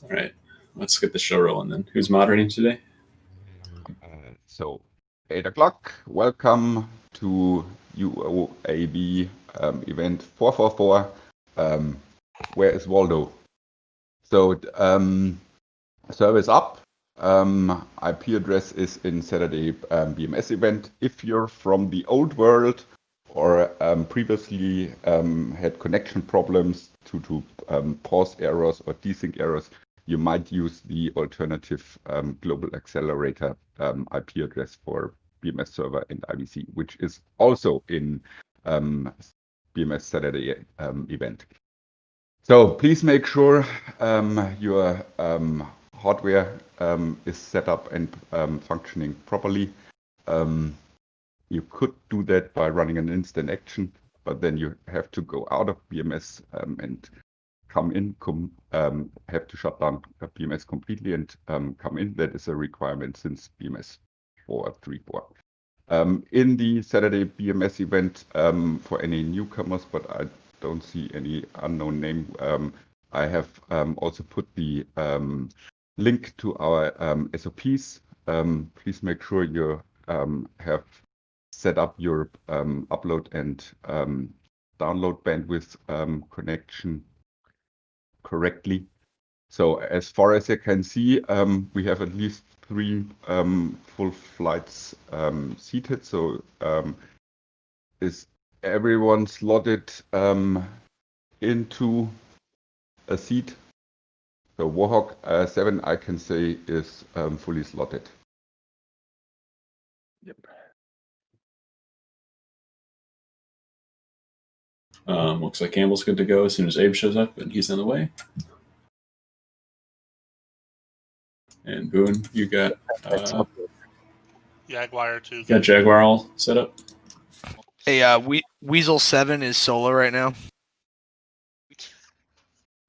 All right, let's get the show rolling then. Who's moderating today? So 8 o'clock. Welcome to UOAB event 444. Where is Waldo? So service up. IP address is in Saturday BMS event. If you're from the old world or previously had connection problems due to pause errors or desync errors, you might use the alternative global accelerator IP address for BMS server and IBC, which is also in BMS Saturday event. So please make sure your hardware is set up and functioning properly. You could do that by running an instant action, but then you have to go out of BMS and come in, have to shut down BMS completely and come in. That is a requirement since BMS 4.3.4. In the Saturday BMS event for any newcomers, but I don't see any unknown name. I have also put the link to our SOPs. Please make sure you have set up your upload and download bandwidth connection correctly. So as far as I can see, we have at least 3 full flights seated. So is everyone slotted into a seat? So Warhawk 7, I can say, is fully slotted. Yep. Looks like Campbell's good to go as soon as Abe shows up, and he's on the way. And Boone, you got Jaguar too. got Jaguar all set up. Hey, Weasel 7 is solo right now.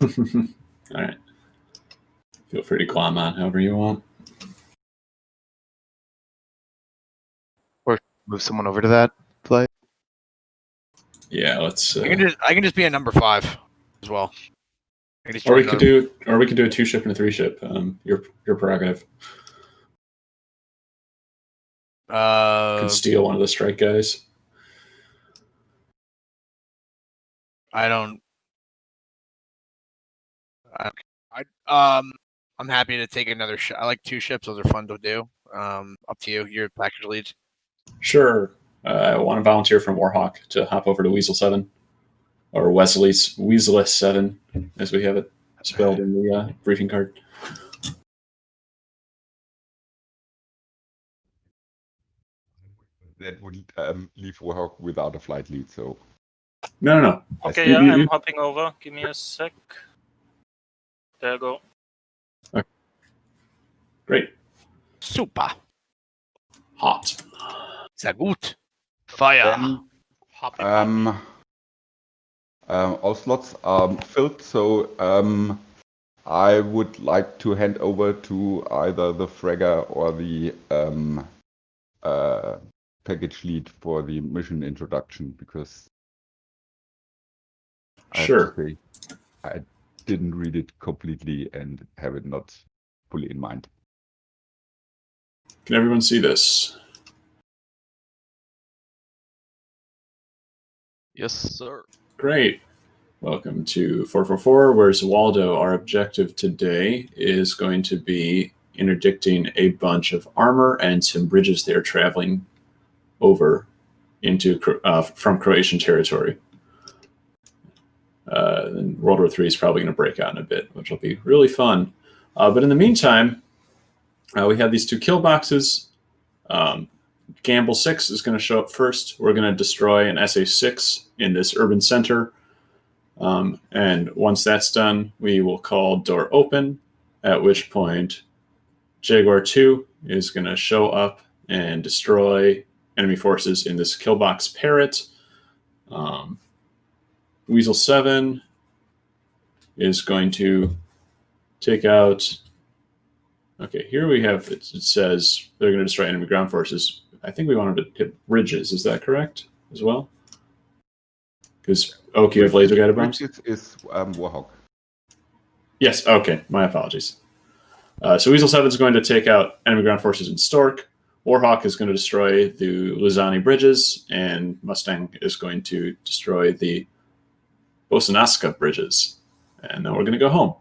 All right. Feel free to climb on however you want. Or move someone over to that flight. Yeah, let's. I can just be a number 5 as well. Or we could do a 2-ship and a 3-ship. Your prerogative. Could steal one of the strike guys. I'm happy to take another ship. I like 2 ships; those are fun to do. Up to you. Your package leads. Sure. I want to volunteer from Warhawk to hop over to Weasel 7, or Weasel 7, as we have it spelled in the briefing card. That would leave Warhawk without a flight lead. So no. Okay, yeah, I'm hopping over. Give me a sec. There you go. Okay. Great. Super. Hot. Sehr gut. Fire. Then, all slots are filled, so I would like to hand over to either the Fragger or the package lead for the mission introduction, because Sure. I didn't read it completely and have it not fully in mind. Can everyone see this? Yes, sir. Great. Welcome to 444. Where's Waldo? Our objective today is going to be interdicting a bunch of armor and some bridges they're traveling over into from Croatian territory. Then World War III is probably going to break out in a bit, which will be really fun. But in the meantime, we have these 2 kill boxes. Gamble 6 is going to show up first. We're going to destroy an SA-6 in this urban center. And once that's done, we will call door open, at which point Jaguar 2 is going to show up and destroy enemy forces in this kill box parrot. Weasel 7 is going to take out... Okay, here we have, it says they're going to destroy enemy ground forces. I think we wanted to hit bridges. Is that correct as well? Because you have laser guided bombs? Bridges is Warhawk. Yes, okay, my apologies. So Weasel 7 is going to take out enemy ground forces in Stork. Warhawk is going to destroy the Luzani bridges, and Mustang is going to destroy the Bosanaska bridges. And then we're going to go home.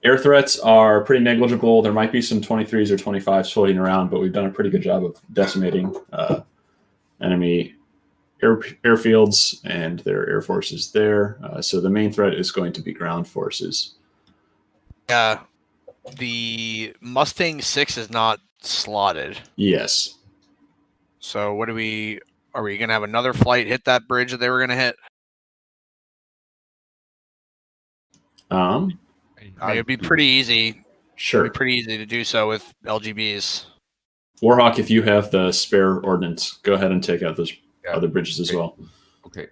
Air threats are pretty negligible. There might be some 23s or 25s floating around, but we've done a pretty good job of decimating enemy airfields and their air forces there. So the main threat is going to be ground forces. The Mustang 6 is not slotted. Yes. So what are we going to have another flight hit that bridge that they were going to hit? I mean, it'd be pretty easy. Sure. It'd be pretty easy to do so with LGBs. Warhawk, if you have the spare ordnance, go ahead and take out those other bridges as well. Okay.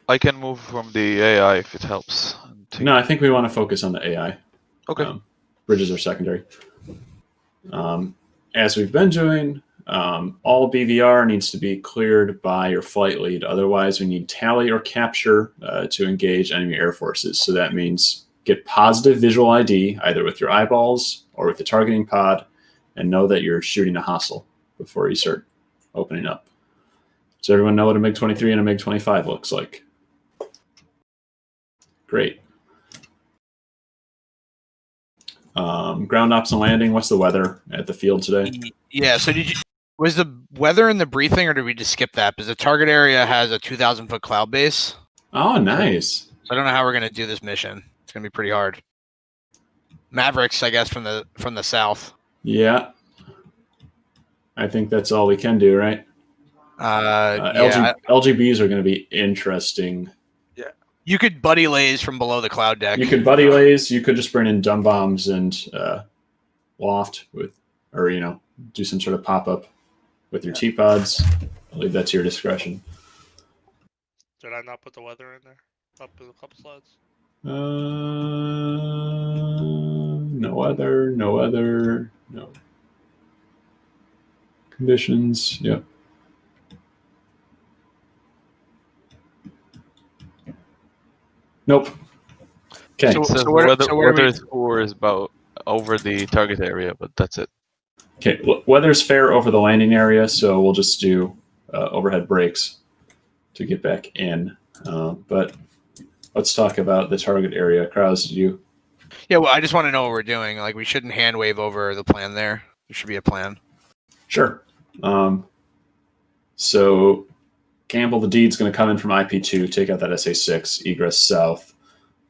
I can move from the AI if it helps. No, I think we want to focus on the AI. Okay. Bridges are secondary. As we've been doing, all BVR needs to be cleared by your flight lead. Otherwise, we need tally or capture to engage enemy air forces. So that means get positive visual ID, either with your eyeballs or with the targeting pod, and know that you're shooting a hostile before you start opening up. Does everyone know what a MiG-23 and a MiG-25 looks like? Great. Ground ops and landing. What's the weather at the field today? Yeah. So was the weather in the briefing, or did we just skip that? Because the target area has a 2,000-foot cloud base. Oh, nice. So I don't know how we're going to do this mission. It's going to be pretty hard. Mavericks, I guess, from the south. Yeah. I think that's all we can do, right? LGBs are going to be interesting. You could buddy lays from below the cloud deck. You could buddy lays. You could just bring in dumb bombs and loft with, or do some sort of pop up with your T-pods. I'll leave that to your discretion. Did I not put the weather in there? Up in a couple slides. No weather. No conditions. Yep. Nope. Okay. So weather score is about over the target area, but that's it. Okay. Weather's fair over the landing area, so we'll just do overhead brakes to get back in. But let's talk about the target area. Krause, did you? Yeah, well, I just want to know what we're doing. Like, we shouldn't hand wave over the plan there. There should be a plan. Sure. So Campbell the Deed's going to come in from IP2, take out that SA6, egress south.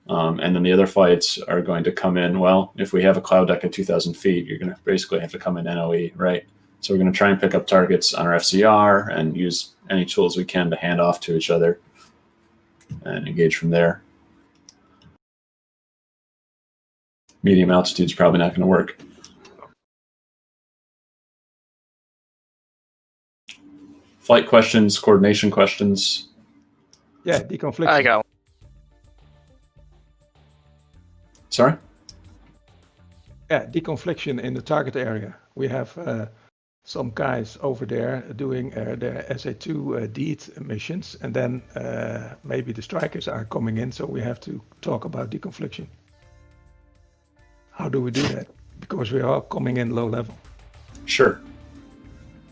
And then the other flights are going to come in. Well, if we have a cloud deck at 2,000 feet, you're going to basically have to come in NOE, right? So we're going to try and pick up targets on our FCR and use any tools we can to hand off to each other and engage from there. Medium altitude's probably not going to work. Flight questions, coordination questions. Yeah, deconfliction. I got one. Sorry? Yeah, deconfliction in the target area. We have some guys over there doing their SA2 deed missions, and then maybe the strikers are coming in, so we have to talk about deconfliction. How do we do that? Because we are coming in low level. Sure.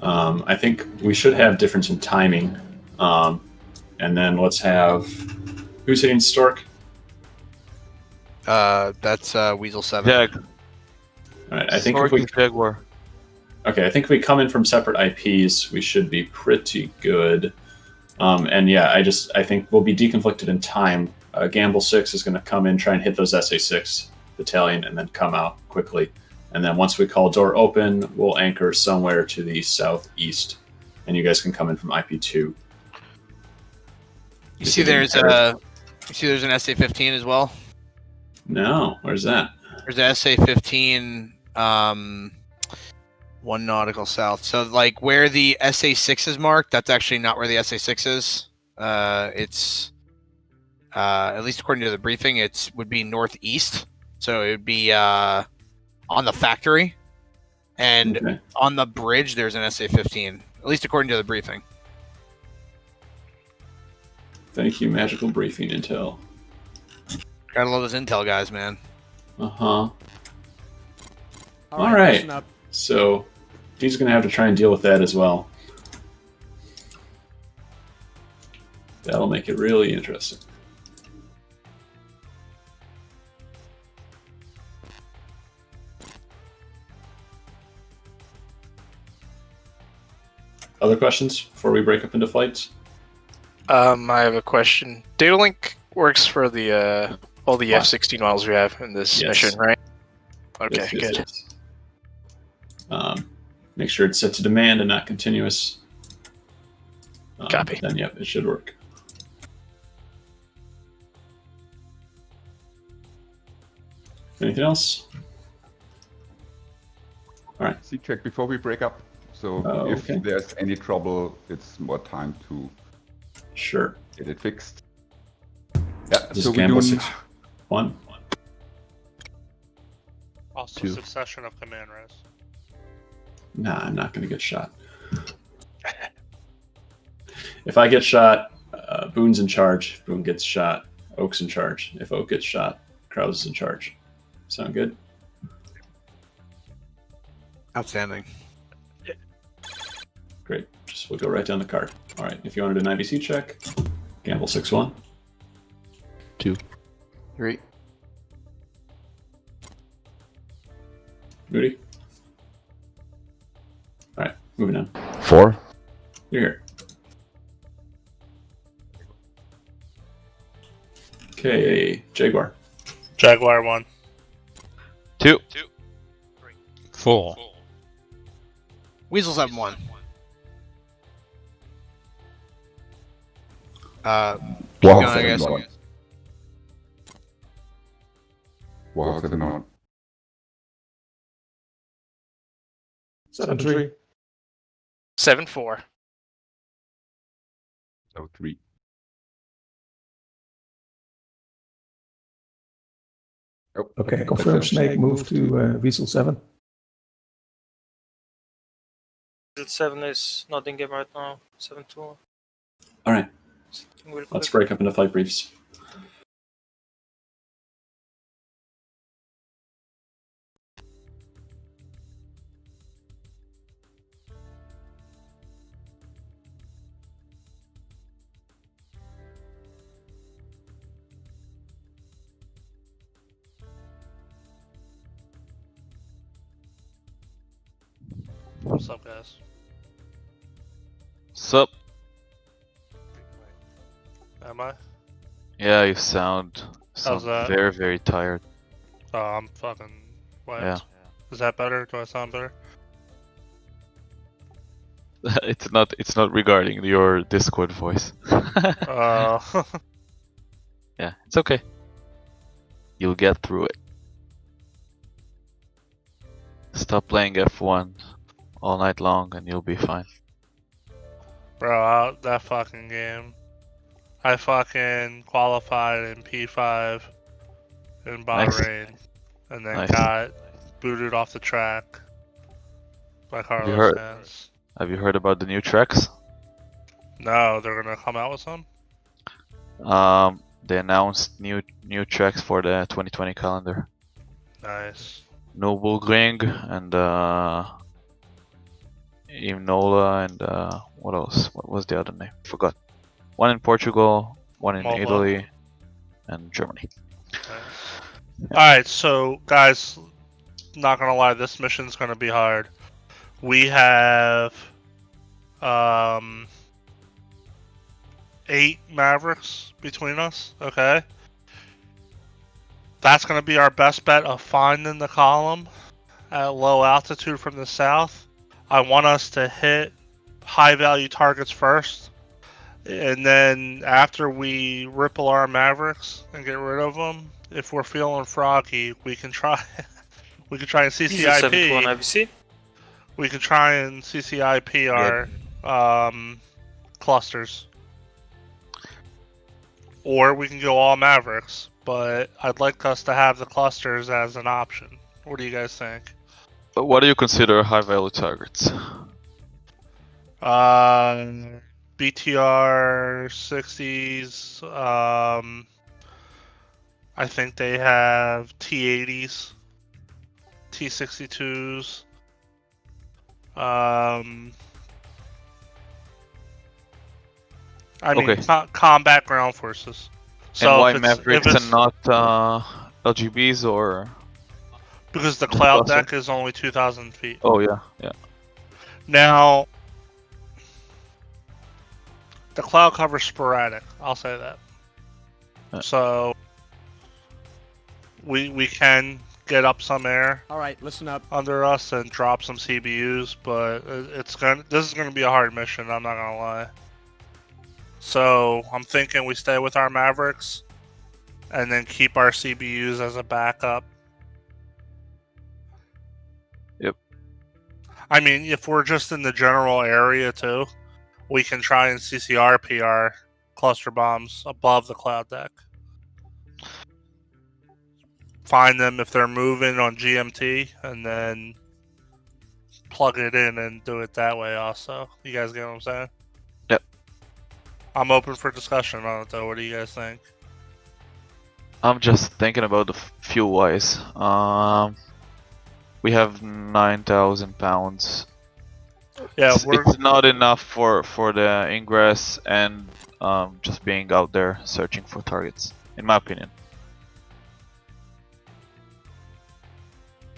I think we should have difference in timing. And then let's have... Who's hitting Stork? That's Weasel 7. Jag. All right, I think Stork if we... is Jaguar. Okay, I think if we come in from separate IPs, we should be pretty good. And yeah, I think we'll be deconflicted in time. Gamble 6 is going to come in, try and hit those SA6 battalion, and then come out quickly. And then once we call door open, we'll anchor somewhere to the southeast, and you guys can come in from IP2. You see, there's an SA-15 as well. No, where's that? There's an SA-15, 1 nautical south. So, like, where the SA-6 is marked, that's actually not where the SA-6 is. It's at least according to the briefing, it would be northeast. So it would be on the factory, and on the bridge there's an SA-15, at least according to the briefing. Thank you, magical briefing intel. Gotta love those intel guys, man. Uh-huh. All right. listen up. So he's going to have to try and deal with that as well. That'll make it really interesting. Other questions before we break up into flights? I have a question. Data link works for the all the Fine. F-16 models we have in this Yes. mission, right? Okay, Yes, yes, good. yes. Make sure it's set to demand and not continuous. Copy. Then, yep, it should work. Anything else? See check before we break up. So Oh, if okay. there's any trouble, it's more time to Sure. get it fixed. Yeah, This so is we Gamble do 6-1. Also, 2. succession of command res. Nah, I'm not going to get shot. If I get shot, Boone's in charge. If Boone gets shot, Oak's in charge. If Oak gets shot, Krause is in charge. Sound good? Outstanding. Great. Just we'll go right down the card. All right. If you wanted an IBC check, Gamble 6-1. 2. 3. Moody. All right. Moving on. 4. You're here. Okay. Jaguar. Jaguar 1. 2. 4. Weasels have 1. Keep Wow, going, I guess. Wow, that's not. 7-3. 7-4. So 3. Oh, Okay, confirm Snake move to Weasel 7. 7 is not in game right now. 7-2. All right. Real Let's quick. break up into flight briefs. What's up, guys? Sup? Am I? Yeah, you sound How's that? very, very tired. Oh, I'm fucking wet. Yeah. Is that better? Do I sound better? It's not regarding your Discord voice. Yeah, it's okay. You'll get through it. Stop playing F1 all night long and you'll be fine. Bro, that fucking game. I fucking qualified in P5 in Bahrain, and then Nice. got booted off the track by Carlos heard- Sainz. Have you heard about the new tracks? No, they're gonna come out with some? They announced new tracks for the 2020 calendar. Nice. Nürburgring and Imola and what else? What was the other name? Forgot. One in Portugal, one in Mola. Italy, and Germany. Nice. Alright, so guys, not gonna lie, this mission's gonna be hard. We have 8 Mavericks between us, okay? That's gonna be our best bet of finding the column at low altitude from the south. I want us to hit high value targets first, and then after we ripple our Mavericks and get rid of them, if we're feeling froggy, we can try we can try and These are 7-1 CCIP. IBC. We can try and CCIP our clusters, or we can go all Mavericks. But I'd like us to have the clusters as an option. What do you guys think? But what do you consider high value targets? BTR 60s. I think they have T80s, T62s. I mean, Okay. combat ground forces. So And why if it's Mavericks and not LGBs or? because the just cloud cluster? deck is only 2,000 feet. Oh yeah, yeah. Now, the cloud cover's sporadic. I'll say that. So we can get up some air. All right, listen up. Under us and drop some CBUs, but this is gonna be a hard mission. I'm not gonna lie. So I'm thinking we stay with our Mavericks, and then keep our CBUs as a backup. Yep. I mean, if we're just in the general area too, we can try and CCRP our cluster bombs above the cloud deck. Find them if they're moving on GMT, and then plug it in and do it that way also. You guys get what I'm saying? Yep. I'm open for discussion on it though. What do you guys think? I'm just thinking about the fuel wise. We have 9,000 pounds. Yeah, it's not enough for the ingress and just being out there searching for targets, in my opinion.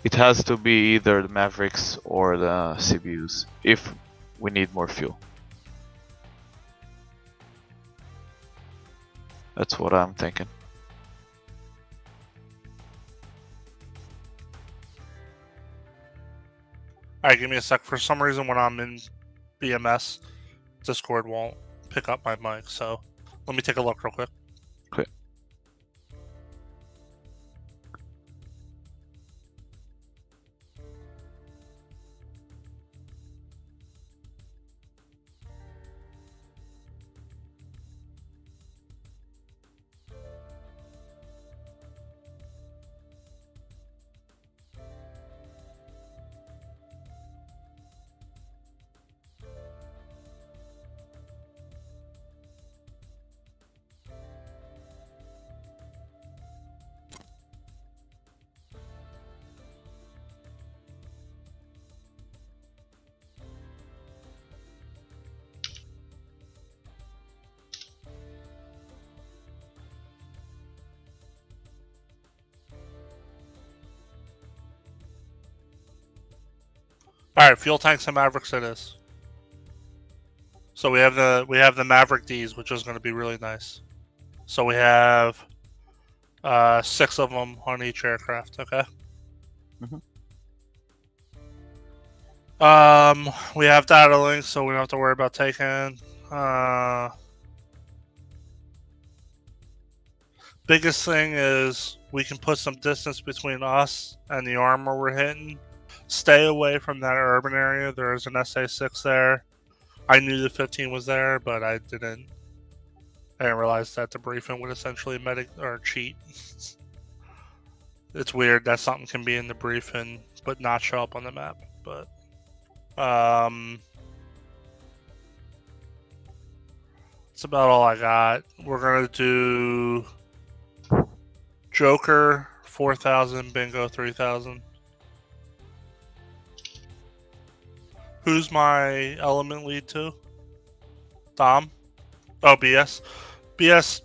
It has to be either the Mavericks or the CBUs if we need more fuel. That's what I'm thinking. Alright, give me a sec. For some reason, when I'm in BMS, Discord won't pick up my mic, so let me take a look real quick. Okay. Alright, fuel tanks and Mavericks it is. So we have the Maverick Ds, which is going to be really nice. So we have 6 of them on each aircraft. Okay. We have data links, so we don't have to worry about taking. Biggest thing is we can put some distance between us and the armor we're hitting. Stay away from that urban area. There is an SA6 there. I knew the 15 was there, but I didn't realize that the briefing would essentially cheat. It's weird that something can be in the briefing but not show up on the map. But that's about all I got. We're gonna do Joker 4,000, Bingo 3,000. Who's my element lead to? Dom? Oh, BS. BS,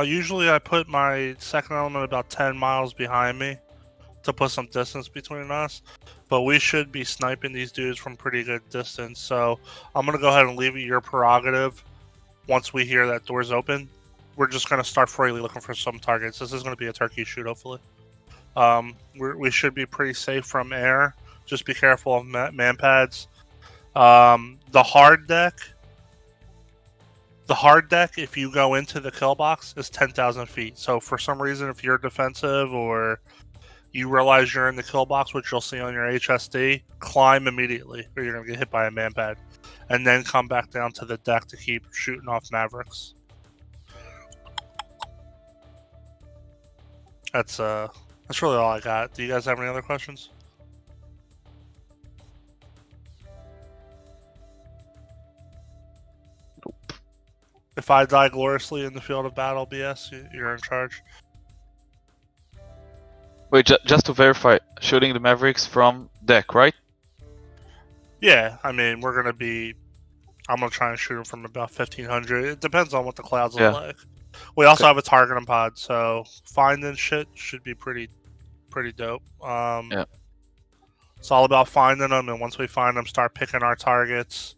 usually I put my second element about 10 miles behind me to put some distance between us. But we should be sniping these dudes from pretty good distance. So I'm going to go ahead and leave it your prerogative. Once we hear that door's open, we're just going to start freely looking for some targets. This is going to be a turkey shoot, hopefully. We should be pretty safe from air. Just be careful of man pads. The hard deck, if you go into the kill box, is 10,000 feet. So for some reason, if you're defensive or you realize you're in the kill box, which you'll see on your HSD, climb immediately or you're going to get hit by a man pad. And then come back down to the deck to keep shooting off Mavericks. That's really all I got. Do you guys have any other questions? If I die gloriously in the field of battle, BS, you're in charge. Wait, just to verify, shooting the Mavericks from deck, right? Yeah, I mean, we're going to be... I'm going to try and shoot them from about 1,500. It depends on what the clouds look like. We also have a targeting pod, so finding shit should be pretty dope. Yeah. It's all about finding them, and once we find them, start picking our targets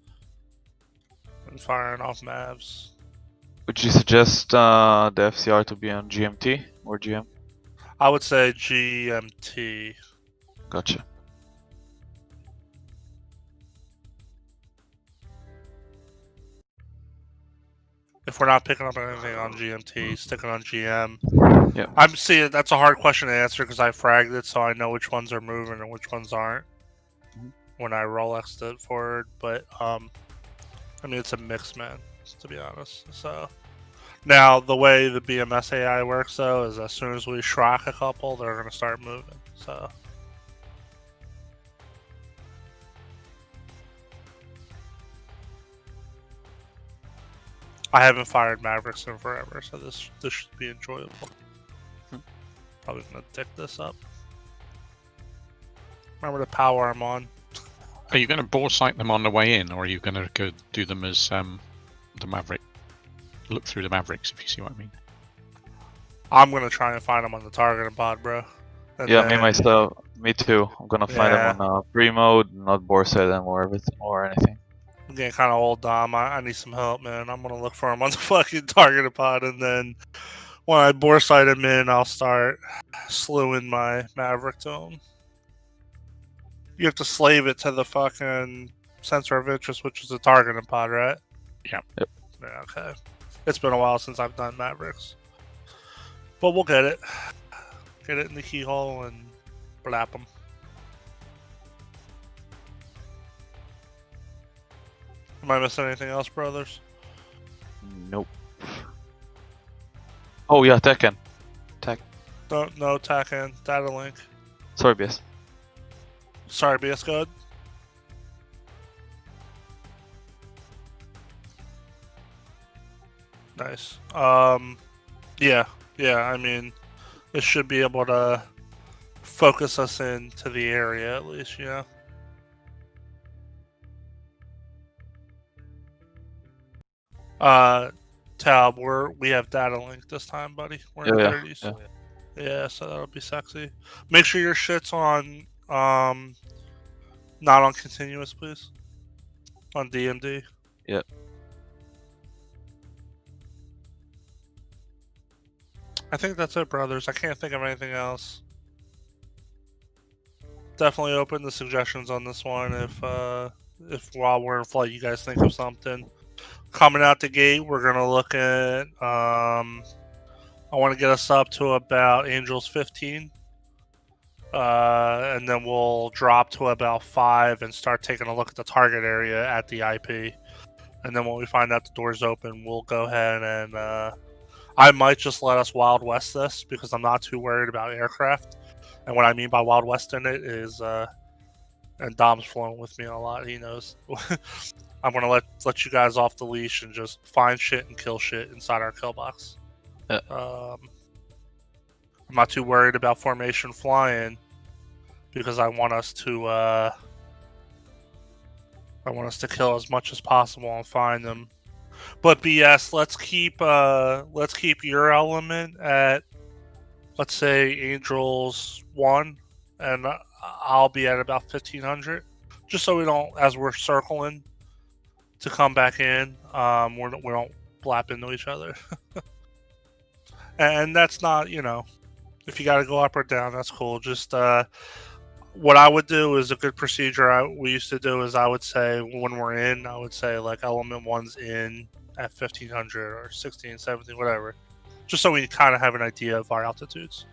and firing off Mavs. Would you suggest the FCR to be on GMT or GM? I would say GMT. Gotcha. If we're not picking up anything on GMT, sticking on GM. Yeah. I'm seeing that's a hard question to answer because I fragged it, so I know which ones are moving and which ones aren't when I Rolexed it forward. But I mean, it's a mix, man, to be honest. So now the way the BMS AI works, though, is as soon as we shrock a couple, they're gonna start moving. So. I haven't fired Mavericks in forever, so this should be enjoyable. Probably gonna dick this up. Remember the power I'm on. Are you going to bore sight them on the way in, or are you going to go do them as the Maverick? Look through the Mavericks, if you see what I mean. I'm gonna try and find them on the targeting pod, bro. And Yeah, then- me too. I'm gonna find them on pre-mode, not bore sight them or anything. I'm getting kind of old, Dom. I need some help, man. I'm gonna look for him on the fucking targeted pod, and then when I bore sight him in, I'll start slewing my Maverick to him. You have to slave it to the fucking sensor of interest, which is the targeting pod, right? Yeah. Yep. Yeah, okay. It's been a while since I've done Mavericks. But we'll get it. Get it in the keyhole and blap them. Am I missing anything else, brothers? Nope. Oh yeah, Tekken. No, TACAN, data link. Sorry, BS. Sorry, BS Code. Nice. Yeah. I mean, this should be able to focus us into the area at least, you know. Tab, we have data link this time, buddy. We're in the 30s. Yeah, so that'll be sexy. Make sure your shit's on not on continuous, please. On DMD. Yep. I think that's it, brothers. I can't think of anything else. Definitely open the suggestions on this one if while we're in flight you guys think of something. Coming out the gate, we're gonna look at I want to get us up to about Angels 15. And then we'll drop to about 5 and start taking a look at the target area at the IP. And then when we find out the door's open, we'll go ahead and I might just let us Wild West this because I'm not too worried about aircraft. And what I mean by Wild West in it is, and Dom's flown with me a lot, he knows. I'm going to let you guys off the leash and just find shit and kill shit inside our kill box. I'm not too worried about formation flying because I want us to kill as much as possible and find them. But BS, let's keep your element at, let's say, Angels 1, and I'll be at about 1,500, just so we don't, as we're circling to come back in, we don't blap into each other. And that's not, if you got to go up or down, that's cool. Just what I would do is a good procedure we used to do is I would say when we're in, I would say like element 1's in at 1,500 or 16, 17, whatever. Just so we kind of have an idea of our altitudes.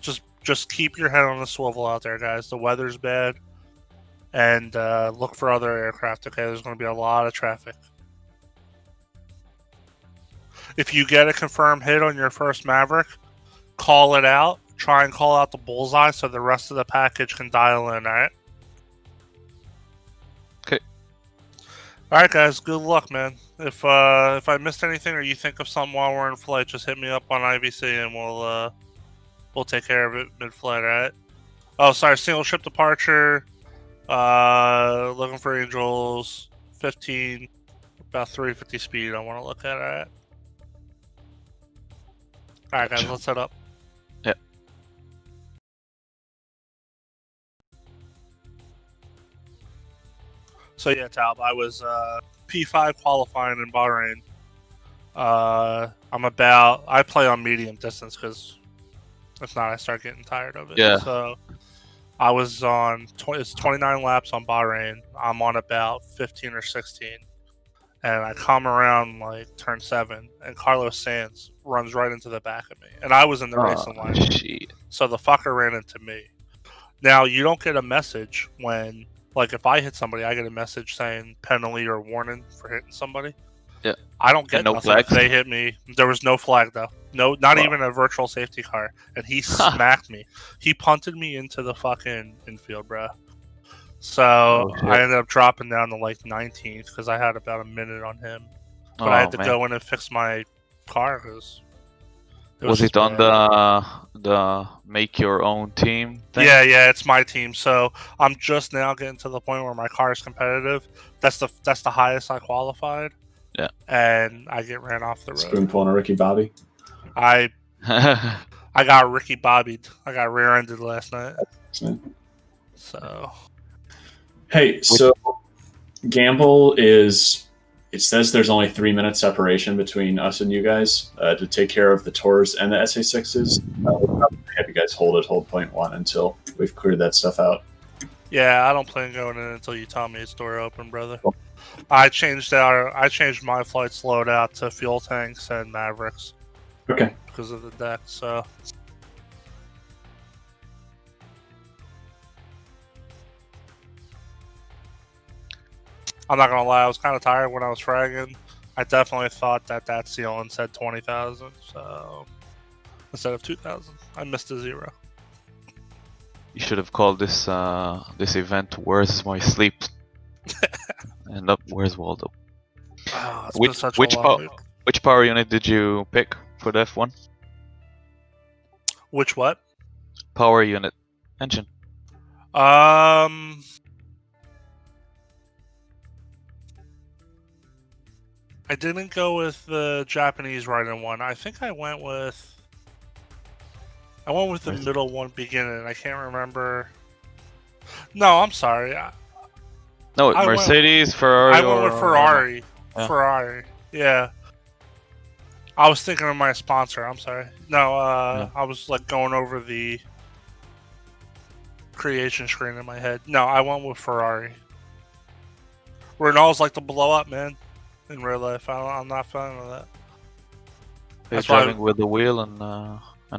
Just keep your head on the swivel out there, guys. The weather's bad. And look for other aircraft, okay? There's going to be a lot of traffic. If you get a confirmed hit on your first Maverick, call it out. Try and call out the bullseye so the rest of the package can dial in, alright? Okay. All right, guys. Good luck, man. If I missed anything or you think of something while we're in flight, just hit me up on IVC and we'll take care of it mid-flight. All right. Oh, sorry. Single ship departure. Looking for Angels. 15. About 350 speed. I want to look at. All right. All right, guys. Let's set up. Yep. So yeah, Talb, I was P5 qualifying in Bahrain. I play on medium distance because if not, I start getting tired of it. Yeah. So I was on it's 29 laps on Bahrain. I'm on about 15 or 16, and I come around like turn 7, and Carlos Sainz runs right into the back of me, and I was in the racing line. Shit. So the fucker ran into me. Now you don't get a message when, like, if I hit somebody, I get a message saying penalty or warning for hitting somebody. Yeah. I don't get no nothing if flags? they hit me. There was no flag though. No, not Wow. even a virtual safety car, and he smacked me. He punted me into the fucking infield, bro. So Oh, shit. I ended up dropping down to like 19th because I had about a minute on him. But I had to go in and fix my car because Was it on the make your own team thing? Yeah, it's my team. So I'm just now getting to the point where my car is competitive. That's the highest I qualified. Yeah. And I get ran off the road. Spoonful on a Ricky Bobby. I got Ricky Bobbied. I got rear-ended last night. So. Hey, so Gamble is. It says there's only 3 minute separation between us and you guys to take care of the tours and the SA6s. We'll probably have you guys hold point 1 until we've cleared that stuff out. Yeah, I don't plan going in until you tell me it's door open, brother. Cool. I changed my flight's loadout to fuel tanks and Mavericks. Okay. Because of the deck, so. I'm not gonna lie, I was kind of tired when I was fragging. I definitely thought that ceiling said 20,000, so instead of 2,000, I missed a 0. You should have called this this event "Where's My Sleep?" and not "Where's Waldo?" Oh, which power unit did you pick for the F1? Which what? Power unit engine. I didn't go with the Japanese right-in one. I think I went with the middle one beginning. I can't remember. No, I'm sorry. Mercedes, Ferrari. I went with Ferrari. Yeah. Ferrari. Yeah. I was thinking of my sponsor. I'm sorry. No, I was like going over the creation screen in my head. No, I went with Ferrari. Renault's like to blow up, man. In real life, I'm not a fan of that. That's driving with the wheel and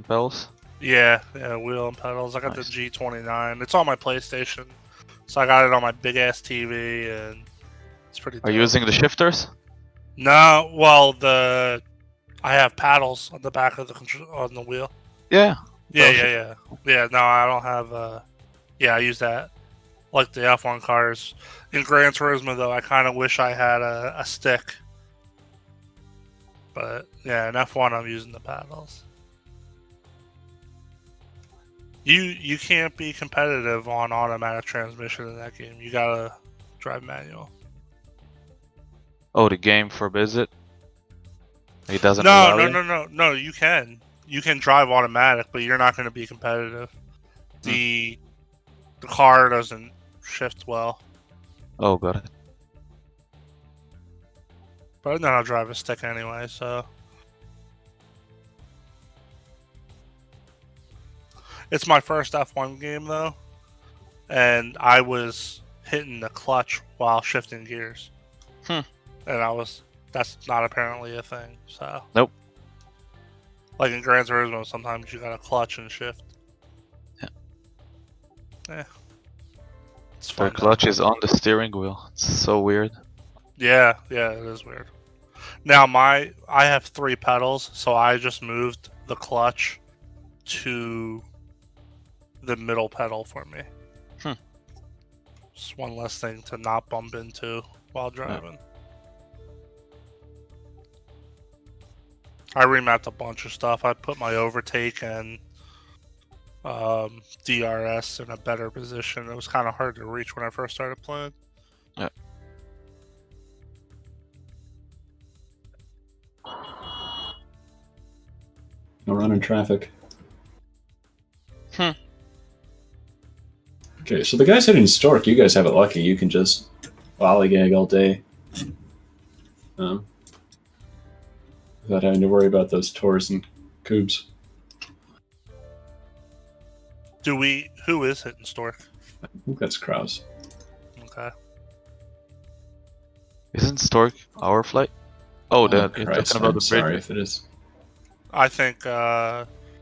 pedals. Yeah, wheel and pedals. I got the G29. It's on my PlayStation, so I got it on my big ass TV, and it's pretty. Are you using the shifters? No, well I have paddles on the back of on the wheel. Yeah. Yeah. No, I don't have. Yeah, I use that. Like the F1 cars. In Gran Turismo, though, I kind of wish I had a stick. But yeah, in F1, I'm using the paddles. You can't be competitive on automatic transmission in that game. You gotta drive manual. Oh, the game forbids it? It doesn't allow you? No, you can. You can drive automatic, but you're not going to be competitive. The car doesn't shift well. Oh, got it. But I know how to drive a stick anyway, so. It's my first F1 game, though. And I was hitting the clutch while shifting gears. And that's not apparently a thing, so. Nope. Like in Gran Turismo, sometimes you gotta clutch and shift. Yeah. It's fun. The clutch is on the steering wheel. It's so weird. Yeah, it is weird. Now I have 3 pedals, so I just moved the clutch to the middle pedal for me. Just one less thing to not bump into while driving. I remapped a bunch of stuff. I put my overtake and DRS in a better position. It was kind of hard to reach when I first started playing. Yeah. No running traffic. Okay, so the guys heading Stork, you guys have it lucky. You can just lollygag all day. Without having to worry about those Tors and Coobs. Who is hitting Stork? I think that's Kraus. Okay. Isn't Stork our flight? Oh, you're Christ, talking about I'm the sorry bridge. if it is. I think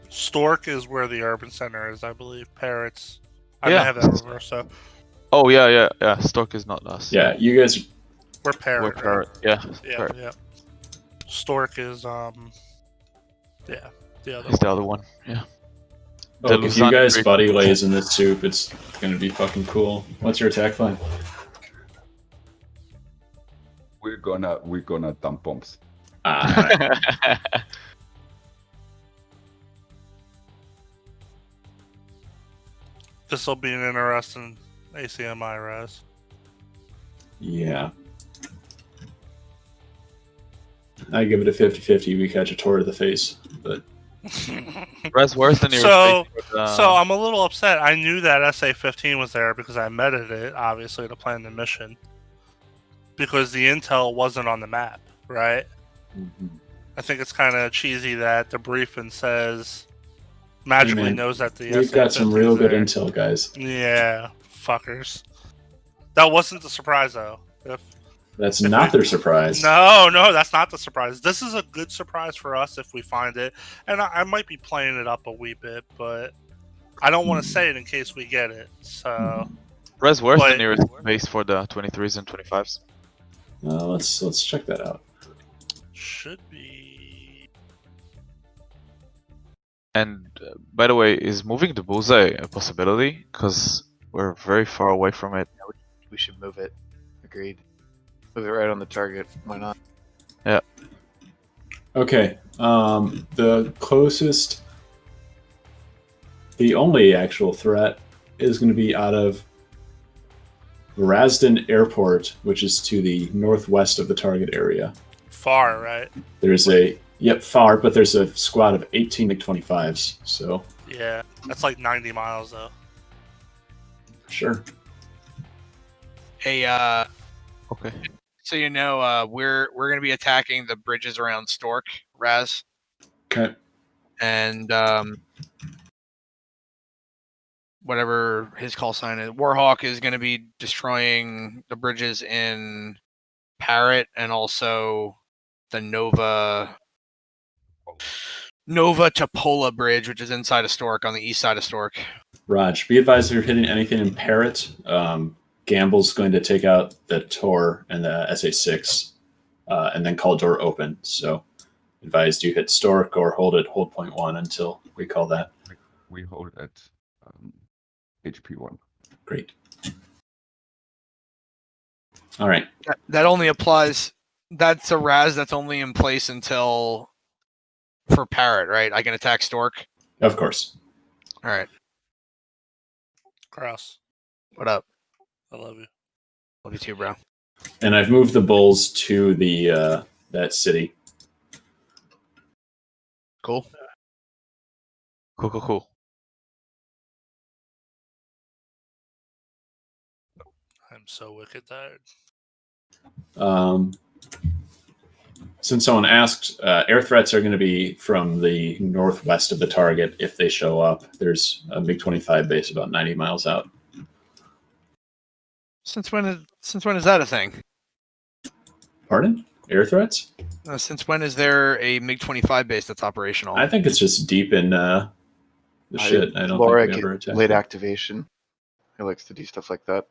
Stork is where the urban center is, I believe. Parrots. I may Yeah. have that reversed, so Oh, yeah. Stork is not us. Yeah, you guys. we're Parrot. We're right? Parrot. Yeah, Yeah, Parrot. yeah. Stork is the other He's the one. other one. Yeah. Oh, The if you Luzon guys bridge- buddy lays in this soup, it's gonna be fucking cool. What's your attack plan? We're gonna dump bombs. Ah, This will be an interesting ACMI res. yeah. I give it a 50-50. We catch a Tor to the face, but Res worse than your So- face for the- So I'm a little upset. I knew that SA-15 was there because I meted it, obviously, to plan the mission. Because the intel wasn't on the map, right? I think it's kind of cheesy that the briefing says magically man, knows that the we've got some SA-15 real is good there. intel, guys. Yeah, fuckers. That wasn't the surprise, though. That's If not we- their surprise. No, that's not the surprise. This is a good surprise for us if we find it. And I might be playing it up a wee bit, but I don't want to say it in case we get it. So Res worse but- than your base for the 23s and 25s. Let's check that out. should be. And by the way, is moving the bullseye a possibility? Because we're very far away from it. We should move it. Agreed. Move it right on the target. Why not? Okay. The closest, the only actual threat is going to be out of Rasden Airport, which is to the northwest of the target area. Far, right? There's far, but there's a squad of 18 MiG-25s, so Yeah, that's like 90 miles though. sure. Hey, Okay. so we're gonna be attacking the bridges around Stork, Raz, Okay. and whatever his call sign is. Warhawk is gonna be destroying the bridges in Parrot and also the Nova Topola Bridge, which is inside of Stork on the east side of Stork. Raj, be advised if you're hitting anything in Parrot, Gamble's going to take out the Tor and the SA-6 and then call door open. So advised you hit Stork or hold point 1 until we call that. We hold at HP1. Great. All right. That only applies. That's a Raz that's only in place until for Parrot, right? I can attack Stork. Of course. All right. Kraus, What up? I love you. Love you too, bro. And I've moved the bulls to the that city. Cool. Cool. I'm so wicked tired. Since someone asked, air threats are going to be from the northwest of the target if they show up. There's a MiG-25 base about 90 miles out. Since when is that a thing? Pardon? Air threats? Since when is there a MiG-25 base that's operational? I think it's just deep in the shit. I don't think we ever attacked late it. activation. He likes to do stuff like that.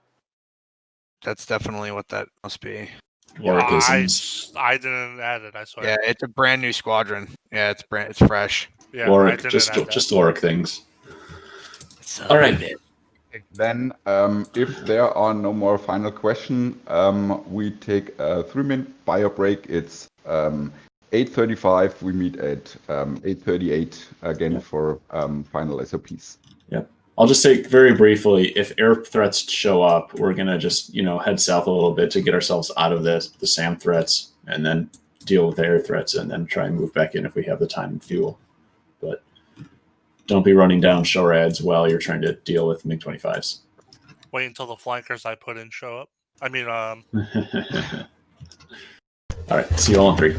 That's definitely what that must be. Lorikisms. I didn't add it. I swear. Yeah, it's a brand new squadron. Yeah, it's fresh. Yeah, I Lorik, didn't just add that. Lorik things. All right. Then, if there are no more final questions, we take a 3-minute bio break. It's 8:35. We meet at 8:38 again for final SOPs. Yep. I'll just say very briefly, if air threats show up, we're gonna just head south a little bit to get ourselves out of the SAM threats, and then deal with the air threats, and then try and move back in if we have the time and fuel. But don't be running down SHORADs while you're trying to deal with MiG-25s. Wait until the flankers I put in show up. I mean, All right. See you all in 3.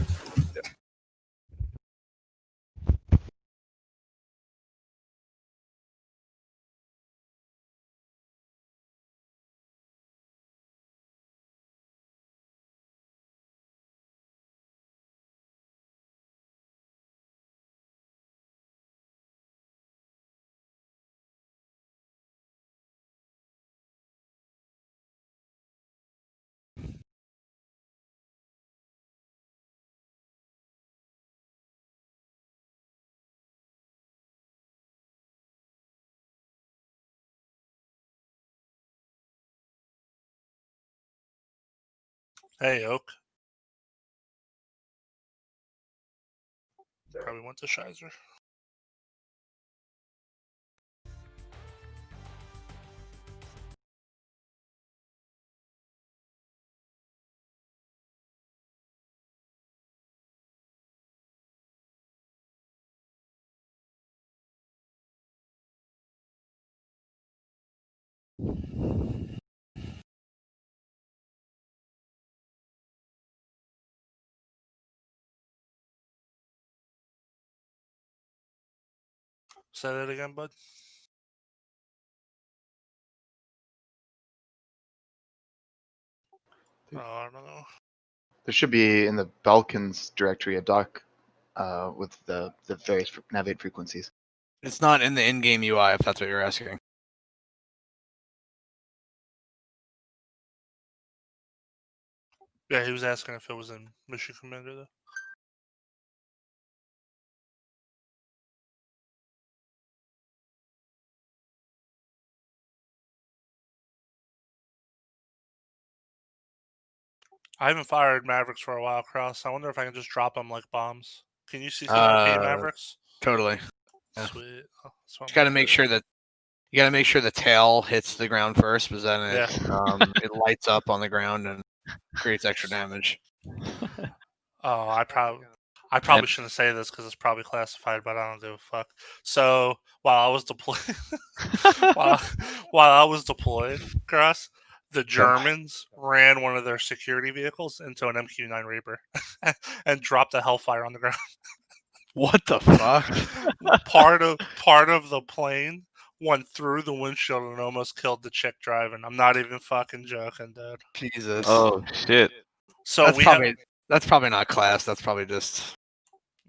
hey, Oak. Probably went to Shizer. Say that again, bud. Oh, I don't know. There should be in the Balkans directory a doc with the various navigate frequencies. It's not in the in-game UI, if that's what you're asking. Yeah, he was asking if it was in Mission Commander, though. I haven't fired Mavericks for a while, Cross. I wonder if I can just drop them like bombs. Can you see CCP Mavericks? Totally. Yeah. Sweet. Oh, You got to make sure that the tail hits the ground first, because then it lights up on the ground and creates extra damage. Oh, I probably shouldn't say this because it's probably classified, but I don't give a fuck. So while I was deployed, while I was deployed, Cross, the Germans ran one of their security vehicles into an MQ-9 Reaper and dropped a Hellfire on the ground. What the fuck? part of the plane went through the windshield and almost killed the chick driving. I'm not even fucking joking, dude. Jesus. Oh shit. So that's probably not class. That's probably just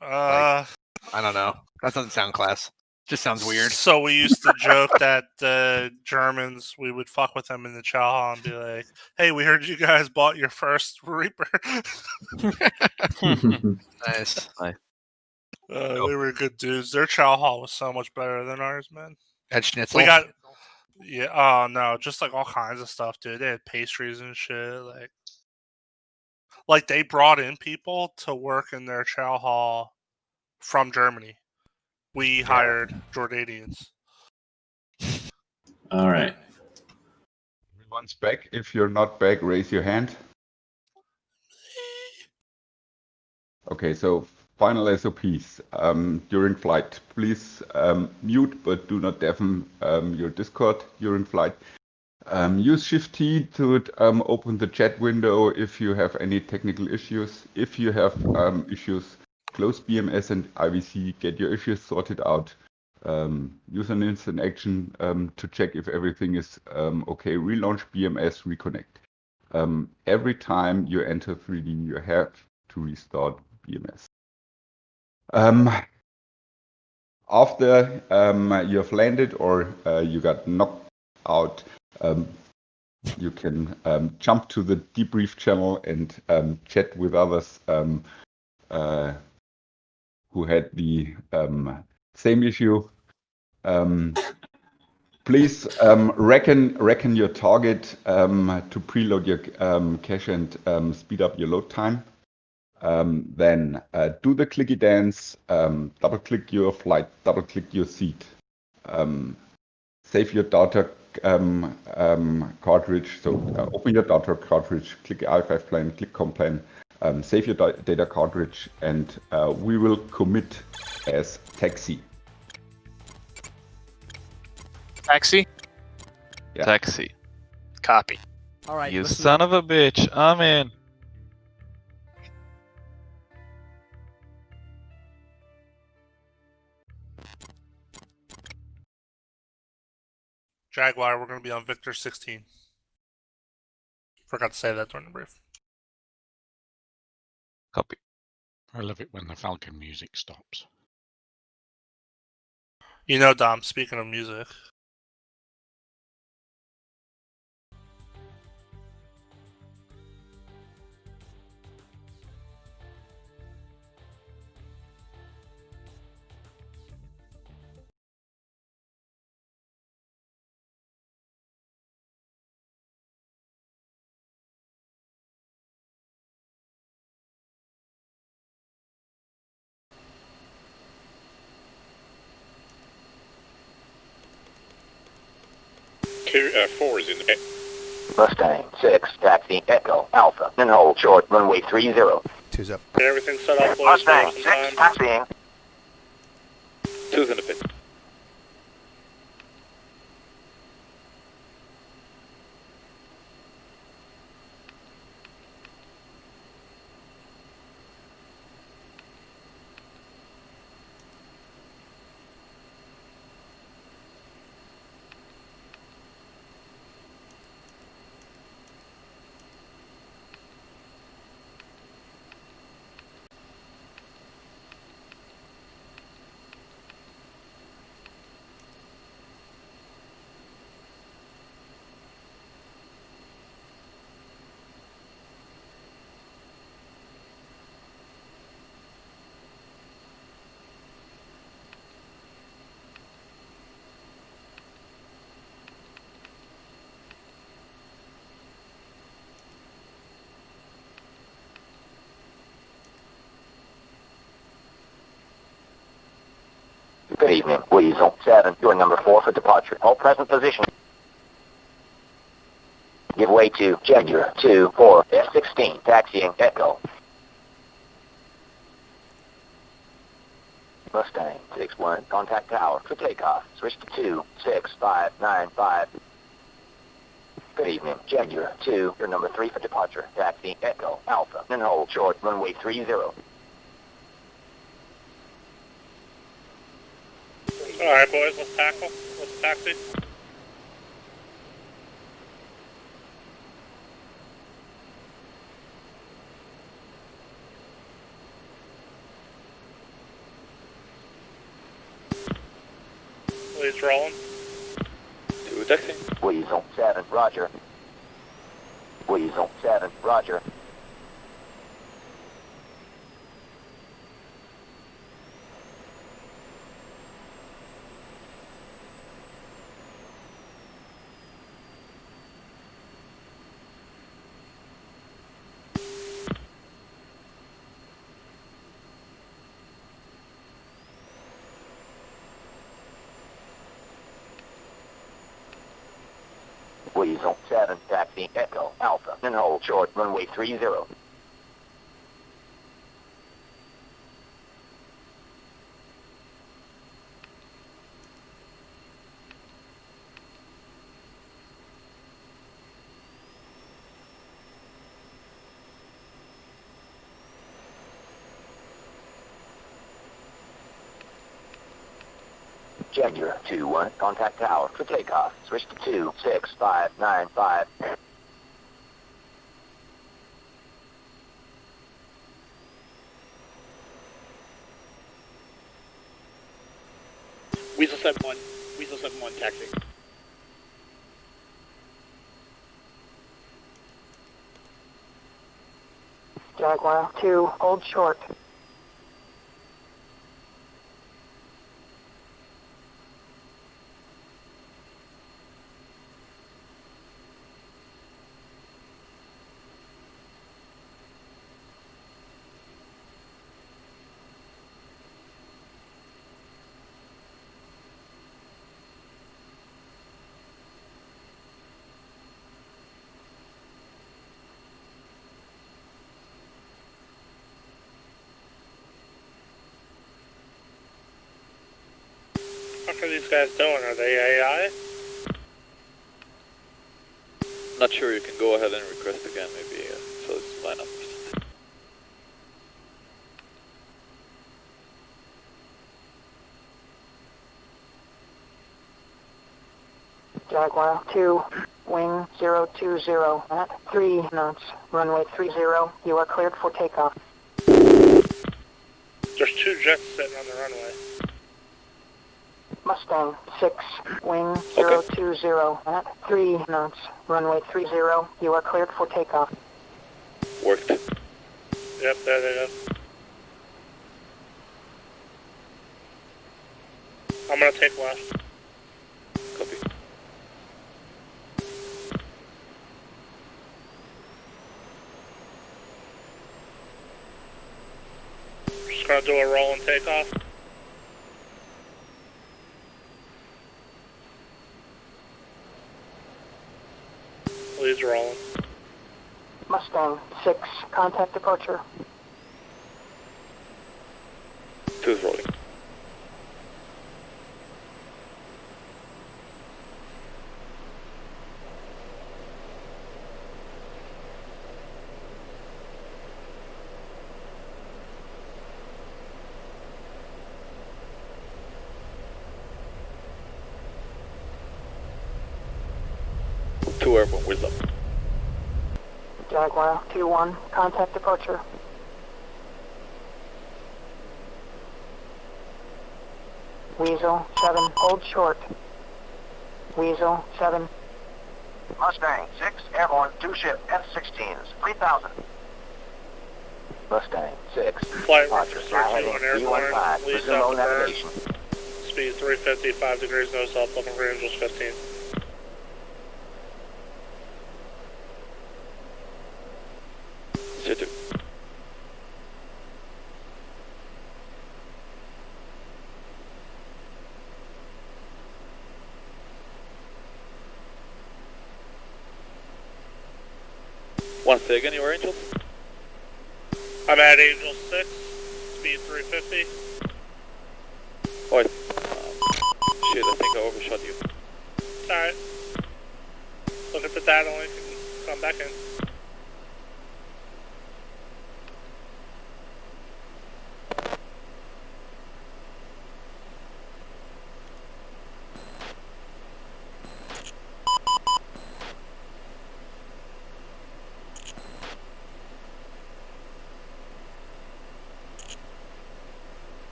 I don't know. That doesn't sound class. Just sounds weird. So we used to joke that the Germans, we would fuck with them in the chow hall and be like, "Hey, we heard you guys bought your first Reaper." Nice. They were good dudes. Their chow hall was so much better than ours, man. Had schnitzel? We got, oh no, just like all kinds of stuff, dude. They had pastries and shit. Like they brought in people to work in their chow hall from Germany. We hired Jordanians. All right. Everyone's back. If you're not back, raise your hand. Okay, so final SOPs. During flight, please mute but do not deafen your Discord during flight. Use Shift T to open the chat window if you have any technical issues. If you have issues, close BMS and IVC, get your issues sorted out. Use an instant action to check if everything is okay. Relaunch BMS, reconnect. Every time you enter 3D, you have to restart BMS. After you have landed or you got knocked out, you can jump to the debrief channel and chat with others who had the same issue. Please reckon your target to preload your cache and speed up your load time. Then do the clicky dance, double click your flight, double click your seat. Save your data cartridge. So open your data cartridge, click i5 plane, click complain, save your data cartridge, and we will commit as taxi. Taxi? Yeah. Taxi. Copy. All right. You listen son up. of a bitch. I'm in. Jaguar, we're going to be on Victor 16. Forgot to say that during the brief. Copy. I love it when the Falcon music stops. You know, Dom, speaking of music. Four is in the Mustang 6, taxi, Echo, Alpha, and hold short, runway 30. Two's up. Everything set up, boys. Mustang 6, taxiing. Two's in the pit. Good evening, Weasel 7, your number 4 for departure. All present position. Give way to Jaguar 2, 4, F16, taxiing, Echo. Mustang 6-1, contact tower for takeoff. Switch to 26595. Good evening, Jaguar 2, your number 3 for departure. Taxi, Echo, Alpha, and hold short, runway 30. Alright, boys, let's tackle. Let's taxi. Please rolling. Two taxi. Weasel 7, roger. Weasel 7, roger. Weasel 7, taxi, Echo, Alpha, and hold short, runway 30. Jaguar 2-1, contact tower for takeoff. Switch to 26595. Weasel 7-1. Weasel 7-1, taxi. Jaguar 2, hold short. fuck are these guys doing? Are they AI? Not sure. You can go ahead and request again, maybe. So it's line up. Jaguar 2, wing 020 at 3 knots, runway 30. You are cleared for takeoff. There's 2 jets sitting on the runway. Mustang 6, wing 020 at 3 knots, runway 30. You are cleared for takeoff. Worked. Yep, there they go. I'm gonna take left. Copy. Just gonna do a roll and take off. Leads rolling. Mustang 6, contact departure. 2 is rolling. Two airborne, wheels up. Jaguar 2-1, contact departure. Weasel 7, hold short. Weasel 7. Mustang 6, airborne, 2 ship, F-16s, 3,000. Mustang 6. Flight Departure, register fly 2 on heading airborne. B15, Leads resume out the burn. navigation. Speed 350, 5 degrees nose up, looking for Angels 15. Sit 2. Once again, you are Angel? I'm at Angel 6, speed 350. Oh, shit, I think I overshot you. It's alright. Look at the data link and come back in.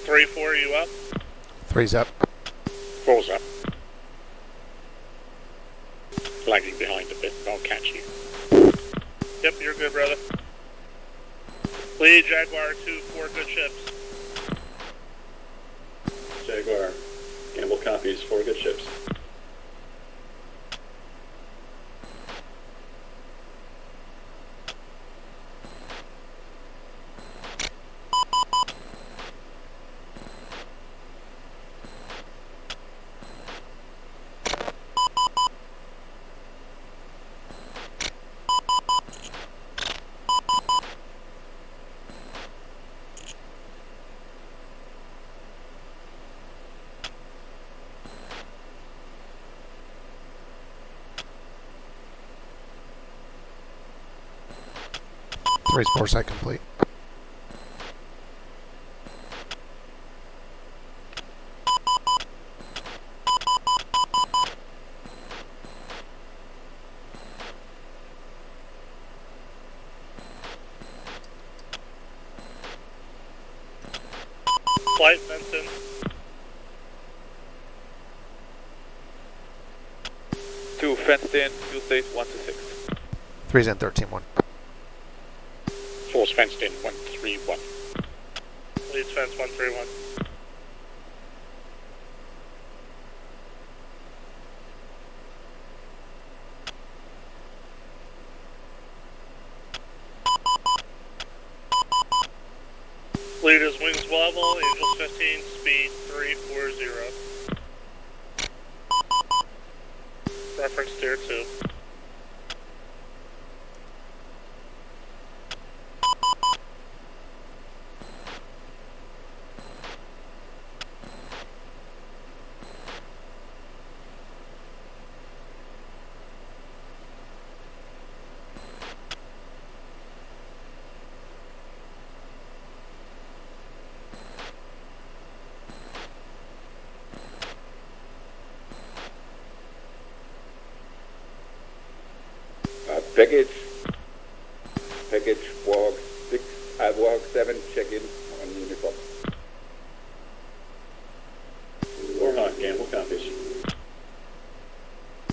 Three, 4, you up? 3's up. 4's up. Lagging behind a bit, I'll catch you. Yep, you're good, brother. Lead Jaguar 2, 4 good ships. Jaguar, Gamble copies, 4 good ships. Three's foresight complete. Flight Benson. Two fenced in, fuel state 1 to 6. 3's in 13-1. 4's fenced in, 131. Leads fence 131. Lead is wings level, Angels 15, speed 340. Reference steer 2. Package walk 6, walk 7, check in on uniform. Warhawk, Gamble copies.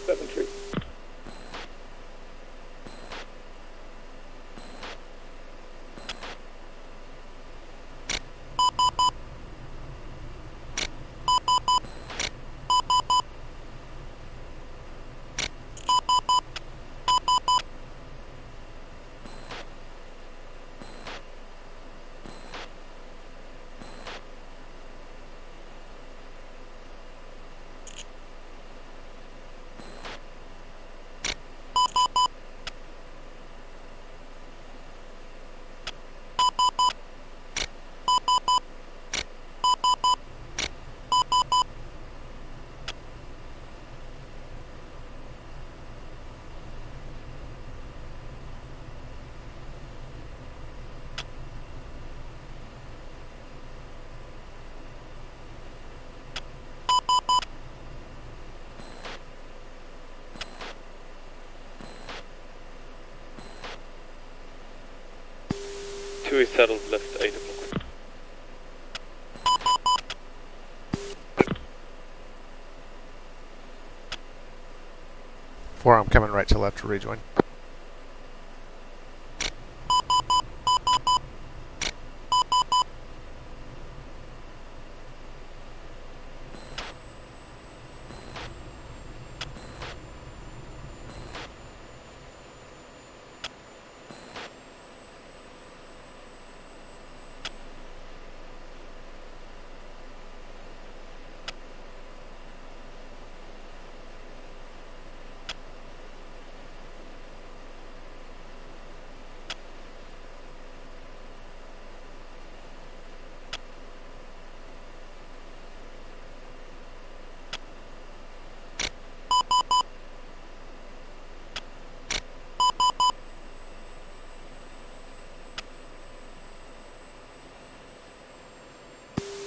7-3. Two is settled left 8 o'clock. Four, I'm coming right to left to rejoin.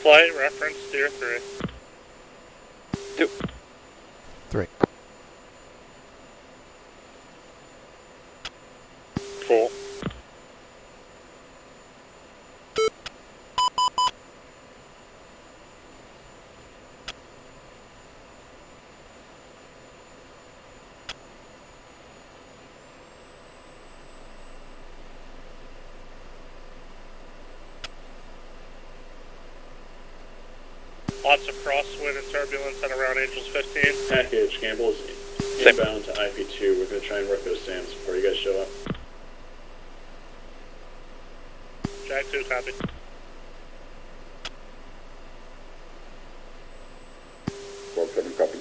Flight reference steer 3. 2. 3. 4. Lots of crosswind and turbulence at around Angels 15. Package, Gamble is inbound to IP2. We're going to try and work those SAMs before you guys show up. Jag 2, copy. 7 copy.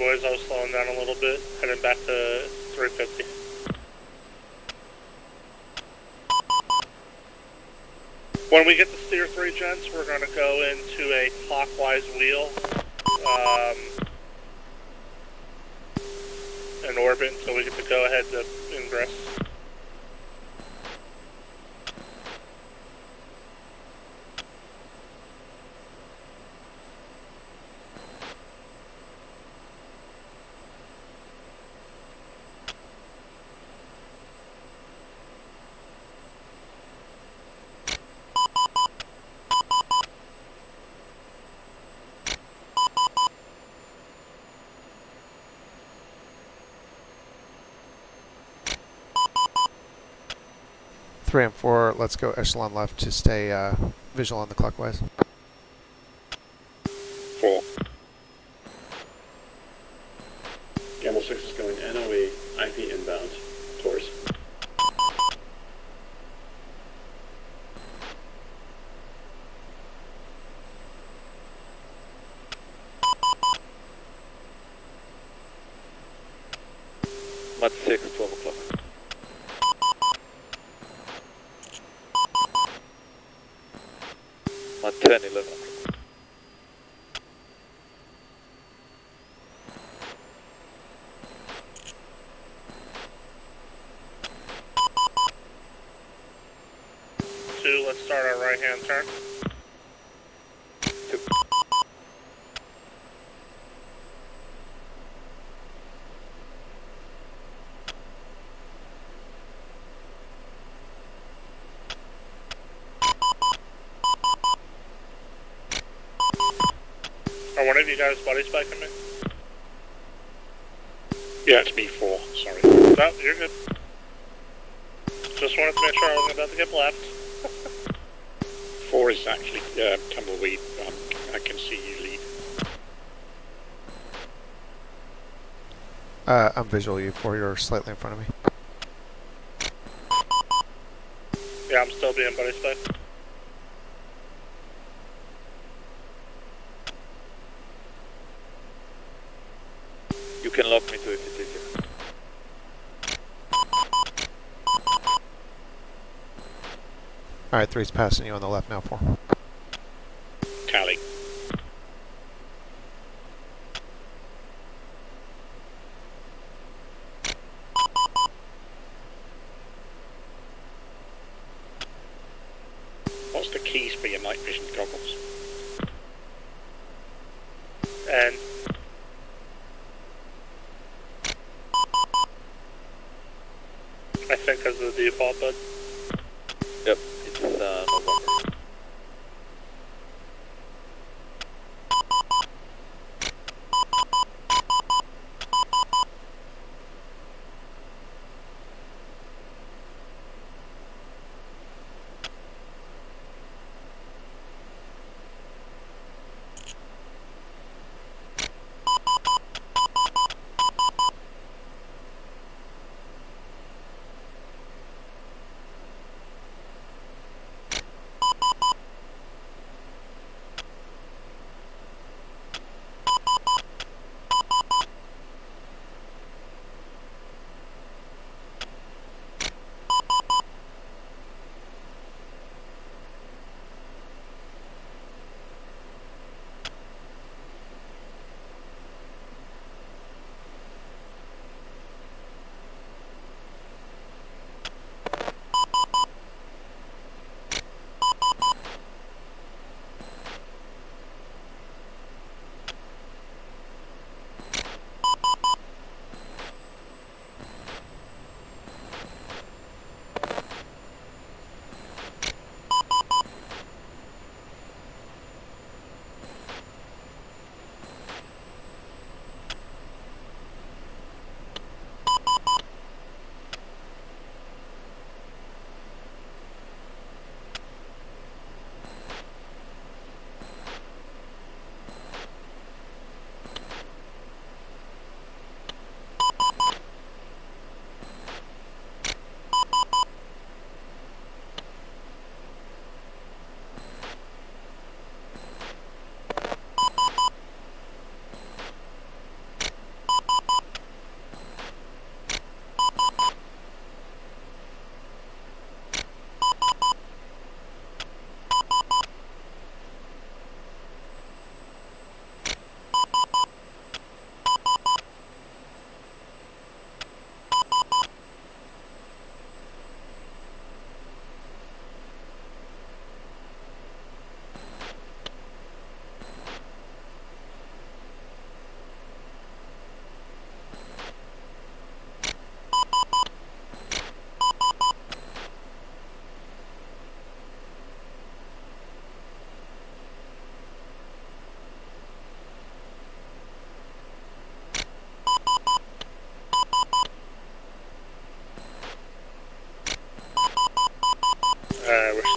boys. I was slowing down a little bit, heading back to 350. When we get to steer 3 gents, we're going to go into a clockwise wheel in orbit until we get to go ahead to ingress. Three and four, let's go echelon left to stay visual on the clockwise. 4. Gamble 6 is going NOE, IP inbound, towards. Mud 6, 12 o'clock. Mud 10, 11 o'clock. Let's start our right-hand turn. 2. Are one of you guys buddy spiking me? Yeah, it's me 4, sorry. No, you're good. Just wanted to make sure I wasn't about to get blapped. 4 is actually tumbleweed. I can see you lead. I'm visual, you four, you're slightly in front of me. Yeah, I'm still being buddy spiked. You can lock me too if it's easier. Alright, three's passing you on the left now, four. Tally. What's the keys for your night vision goggles? And I think as the default, bud. Yep, it's November.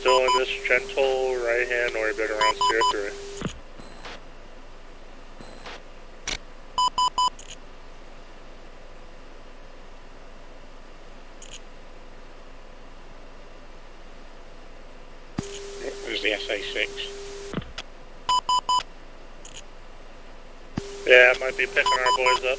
Still in this gentle right hand orbit around Sphere 3. There's the SA6. Yeah, it might be picking our boys up.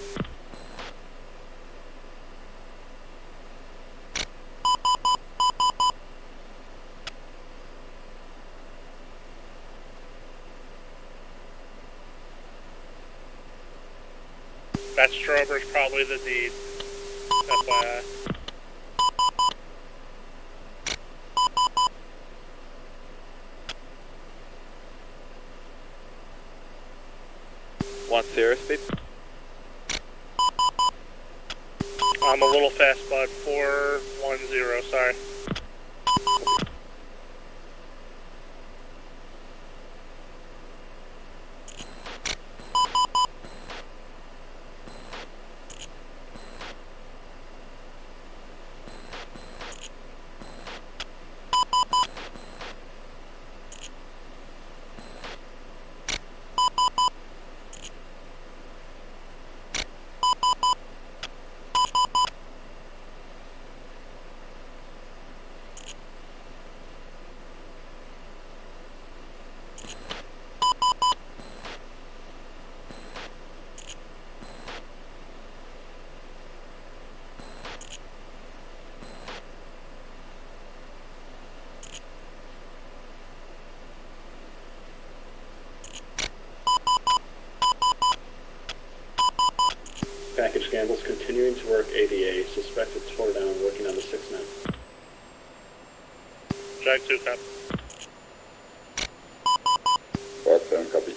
That Strober's probably the deed. FYI. One zero speed. I'm a little fast, bud. 410, sorry. Package Gamble's continuing to work ADA. Suspected tore down, working on the 6-9. Jag 2, copy. Bird 7, copy.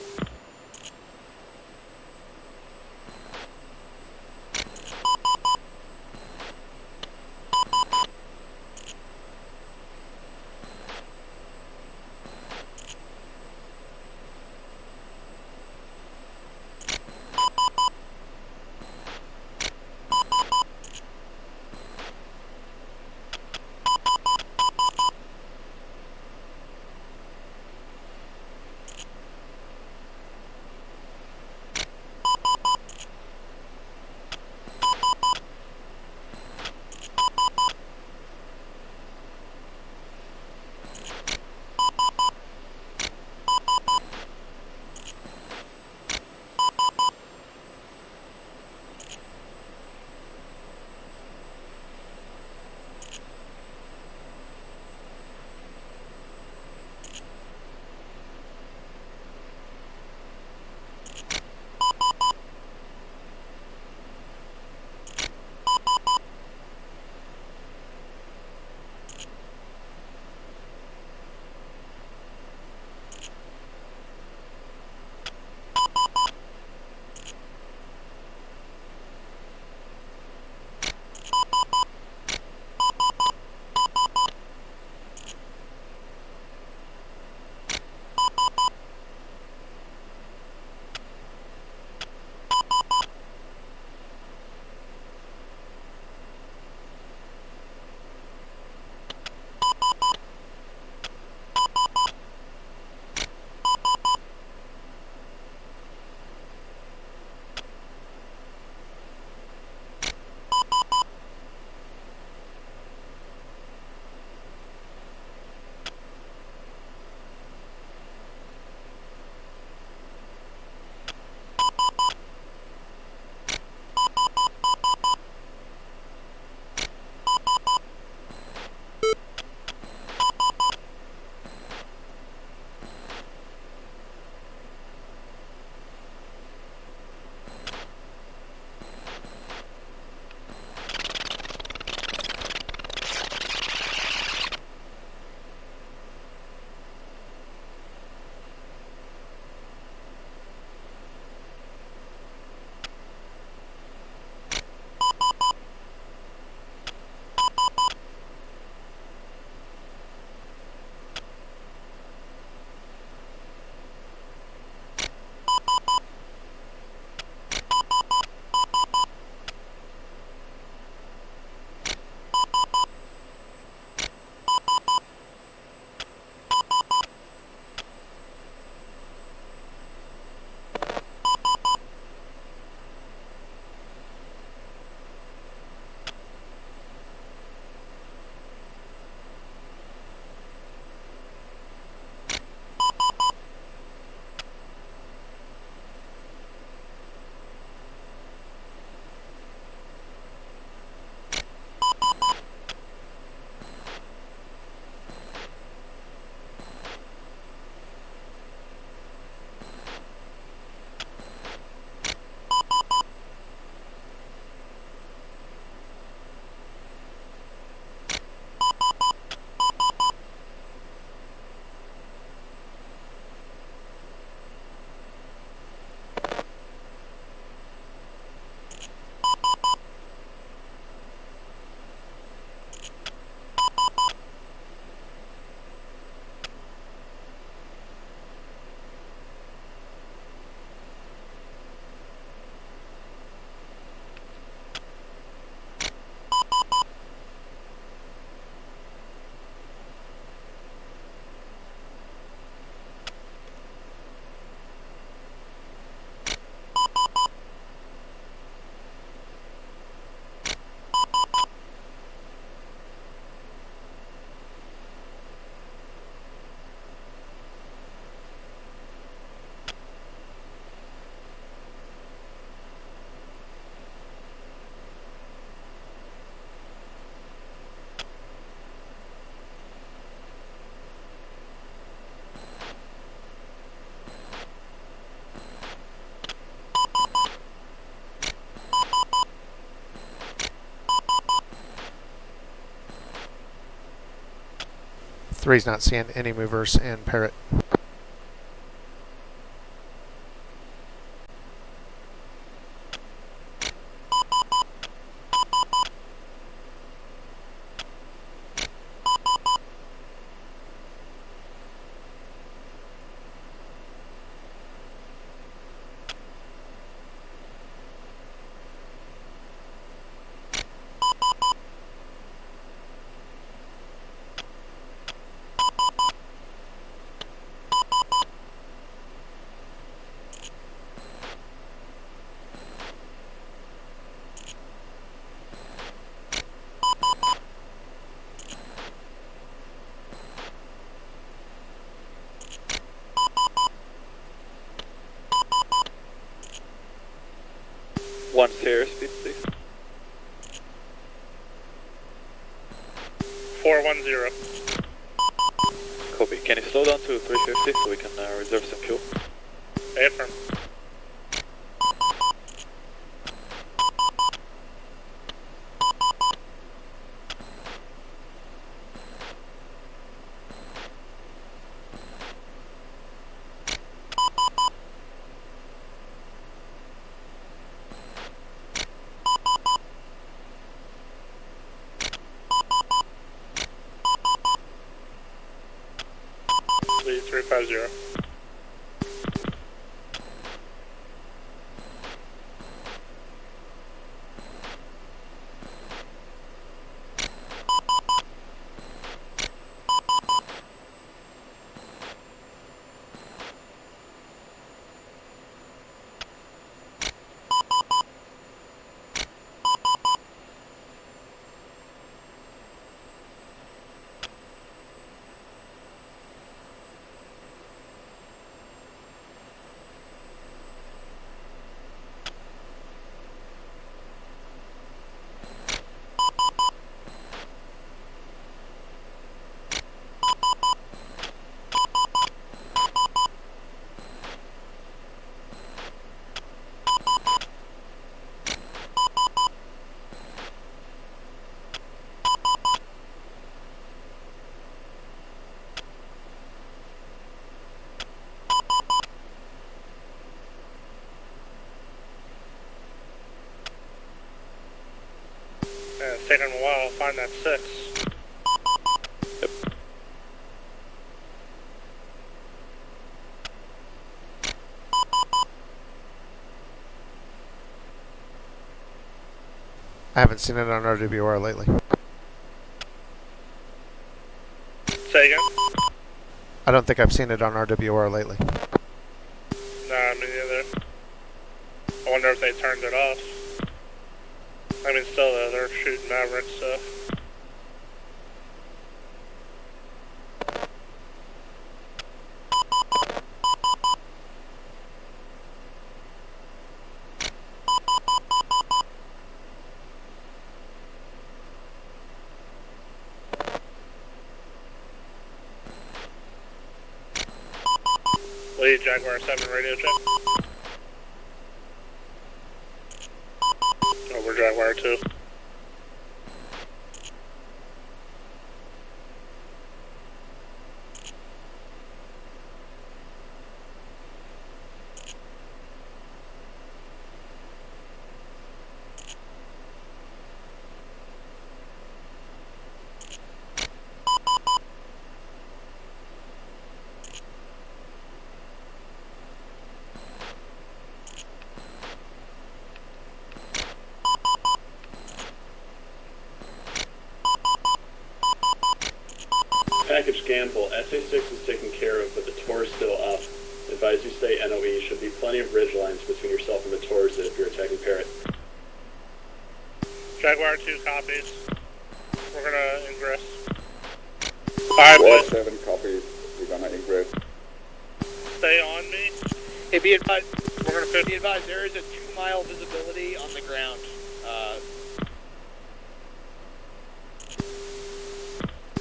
3's not seeing any movers in Parrot. One zero speed, please. 410. Copy. Can you slow down to 350 so we can reserve some fuel? Affirm. Lead 350. It's taking a while to find that 6. Yep. I haven't seen it on RWR lately. Say again? I don't think I've seen it on RWR lately. Nah, me neither. I wonder if they turned it off. I mean, still though, they're shooting Mavericks, so. Lead Jaguar 7 radio check. Oh, we're Jaguar 2. Package Gamble, SA6 is taken care of, but the tour is still up. Advise you stay NOE. Should be plenty of ridge lines between yourself and the tours if you're attacking Parrot. Jaguar 2 copies. We're gonna ingress. 5-7 copies. We're gonna ingress. Stay on me. Hey, be advised. We're gonna fit. Be advised. There is a 2-mile visibility on the ground.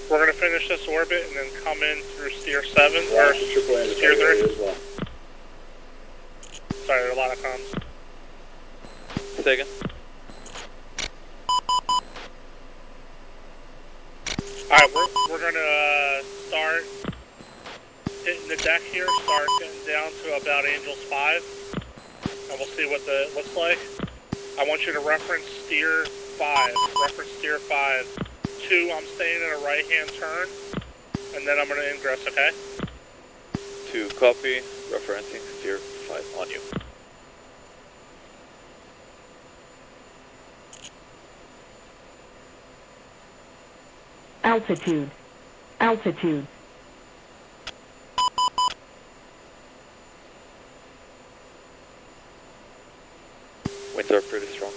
We're gonna finish this orbit and then come in through Steer 7 Yeah, or Steer 3. as well. Sorry, there are a lot of comms. Say again. Alright, we're gonna start hitting the deck here, start getting down to about Angels 5, and we'll see what the looks like. I want you to reference steer 5. Reference steer 5. 2, I'm staying in a right-hand turn, and then I'm gonna ingress, okay? 2 copy, referencing steer 5 on you. Altitude. Altitude. Winds are pretty strong.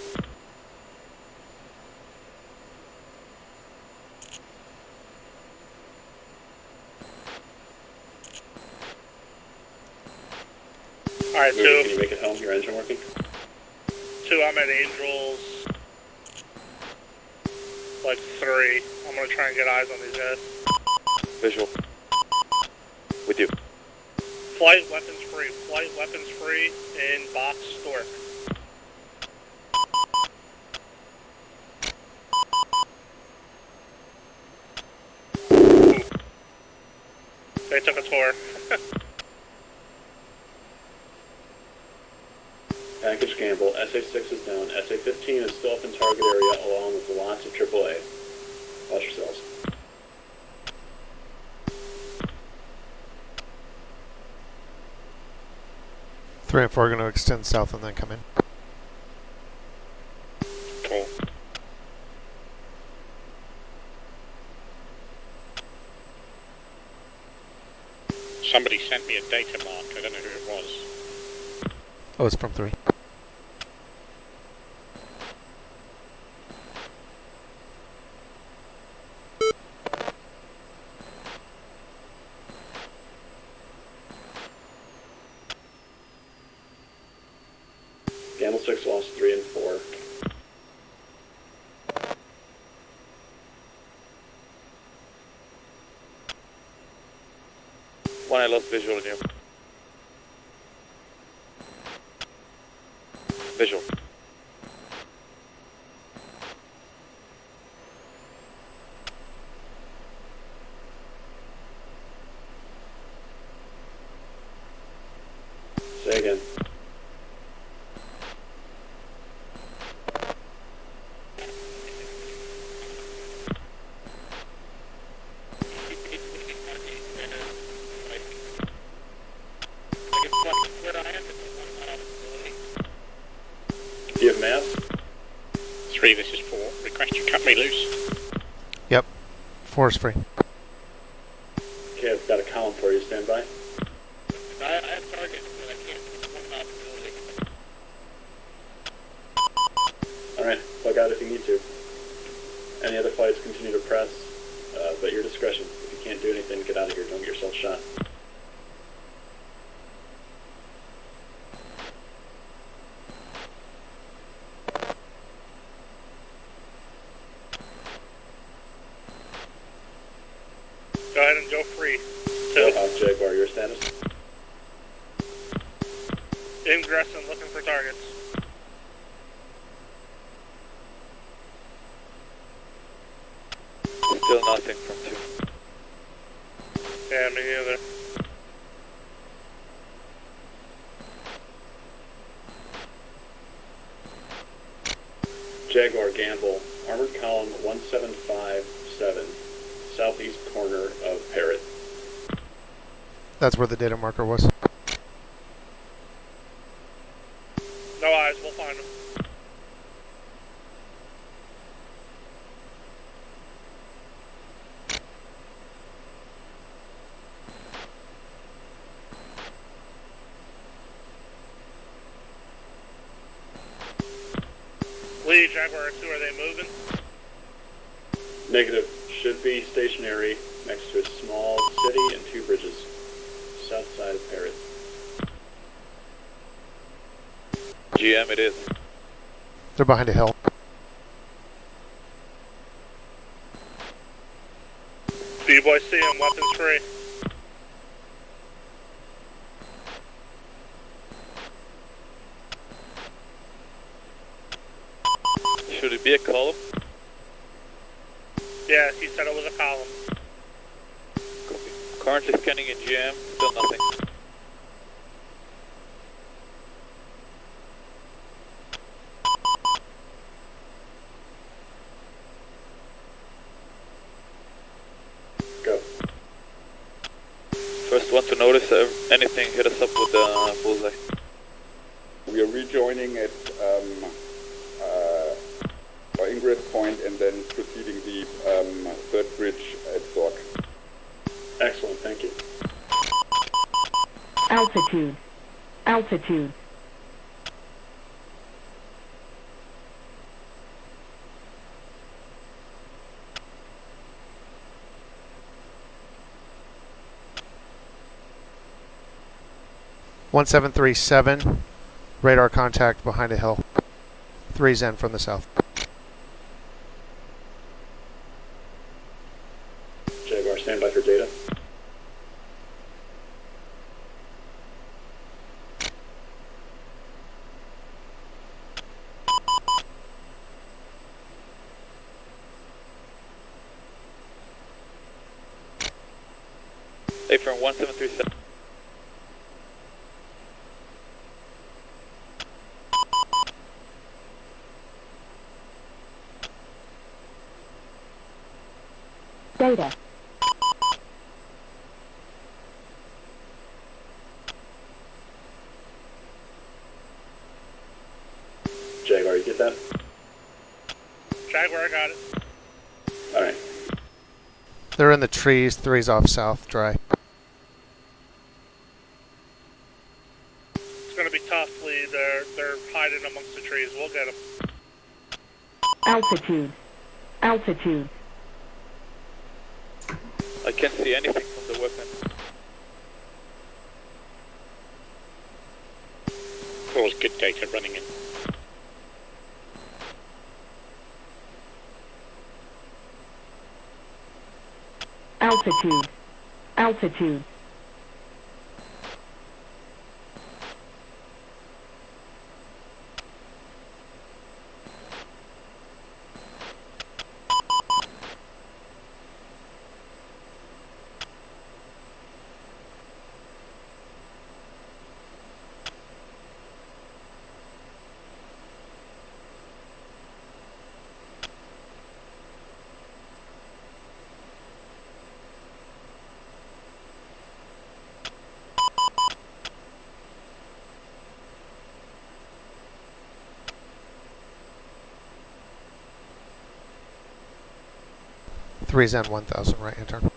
Alright, 2. Can you make it home? Your engine working? 2, I'm at Angels, like 3. I'm gonna try and get eyes on these guys. Visual. With you. Flight weapons free. Flight weapons free in box store. They took a tour. Package Gamble, SA6 is down. SA15 is still up in target area along with lots of AAA. Watch yourselves. Three and 4 are going to extend south and then come in. Cool. Somebody sent me a data mark. I don't know who it was. Oh, it's from 3. Gamble 6 lost 3 and 4. One, I lost visual on you. Visual. Say again. Do you have maps? 3, this is 4. Request you cut me loose. Yep. 4 is free. Okay, I've got a column for you. Stand by. I have targets, but I can't put one possibility. Alright, bug out if you need to. Any other flights, continue to press, but your discretion. If you can't do anything, get out of here. Don't get yourself shot. Go ahead and go free. 2. Uoaf Jaguar, your status? Ingress and looking for targets. Still nothing from 2. Yeah, me neither. Jaguar Gamble, armored column 1757, southeast corner of Parrot. That's where the data marker was. No eyes, we'll find them. Lee, Jaguar 2, are they moving? Negative. Should be stationary next to a small city and 2 bridges. South side of Parrot. GM it is. They're behind a hill. Do you boys see them? Weapons free. Should it be a column? Yes, he said it was a column. Copy. Currently scanning in GM, still nothing. Go. First one to notice anything, hit us up with the bullseye. We are rejoining at our ingress point and then proceeding the third bridge at Zork. Excellent, thank you. Altitude. Altitude. One 737. Radar contact behind a hill. 3 Zen from the south. Jaguar, stand by for data. Hey, from 1737. Data. Jaguar, you get that? Jaguar, got it. Alright. They're in the trees. 3's off south, dry. It's going to be tough, Lee. They're hiding amongst the trees. We'll get them. Altitude. Altitude. I can't see anything from the weapon. That was good data running in. Altitude. Altitude. Three Zen 1000 right hand turn.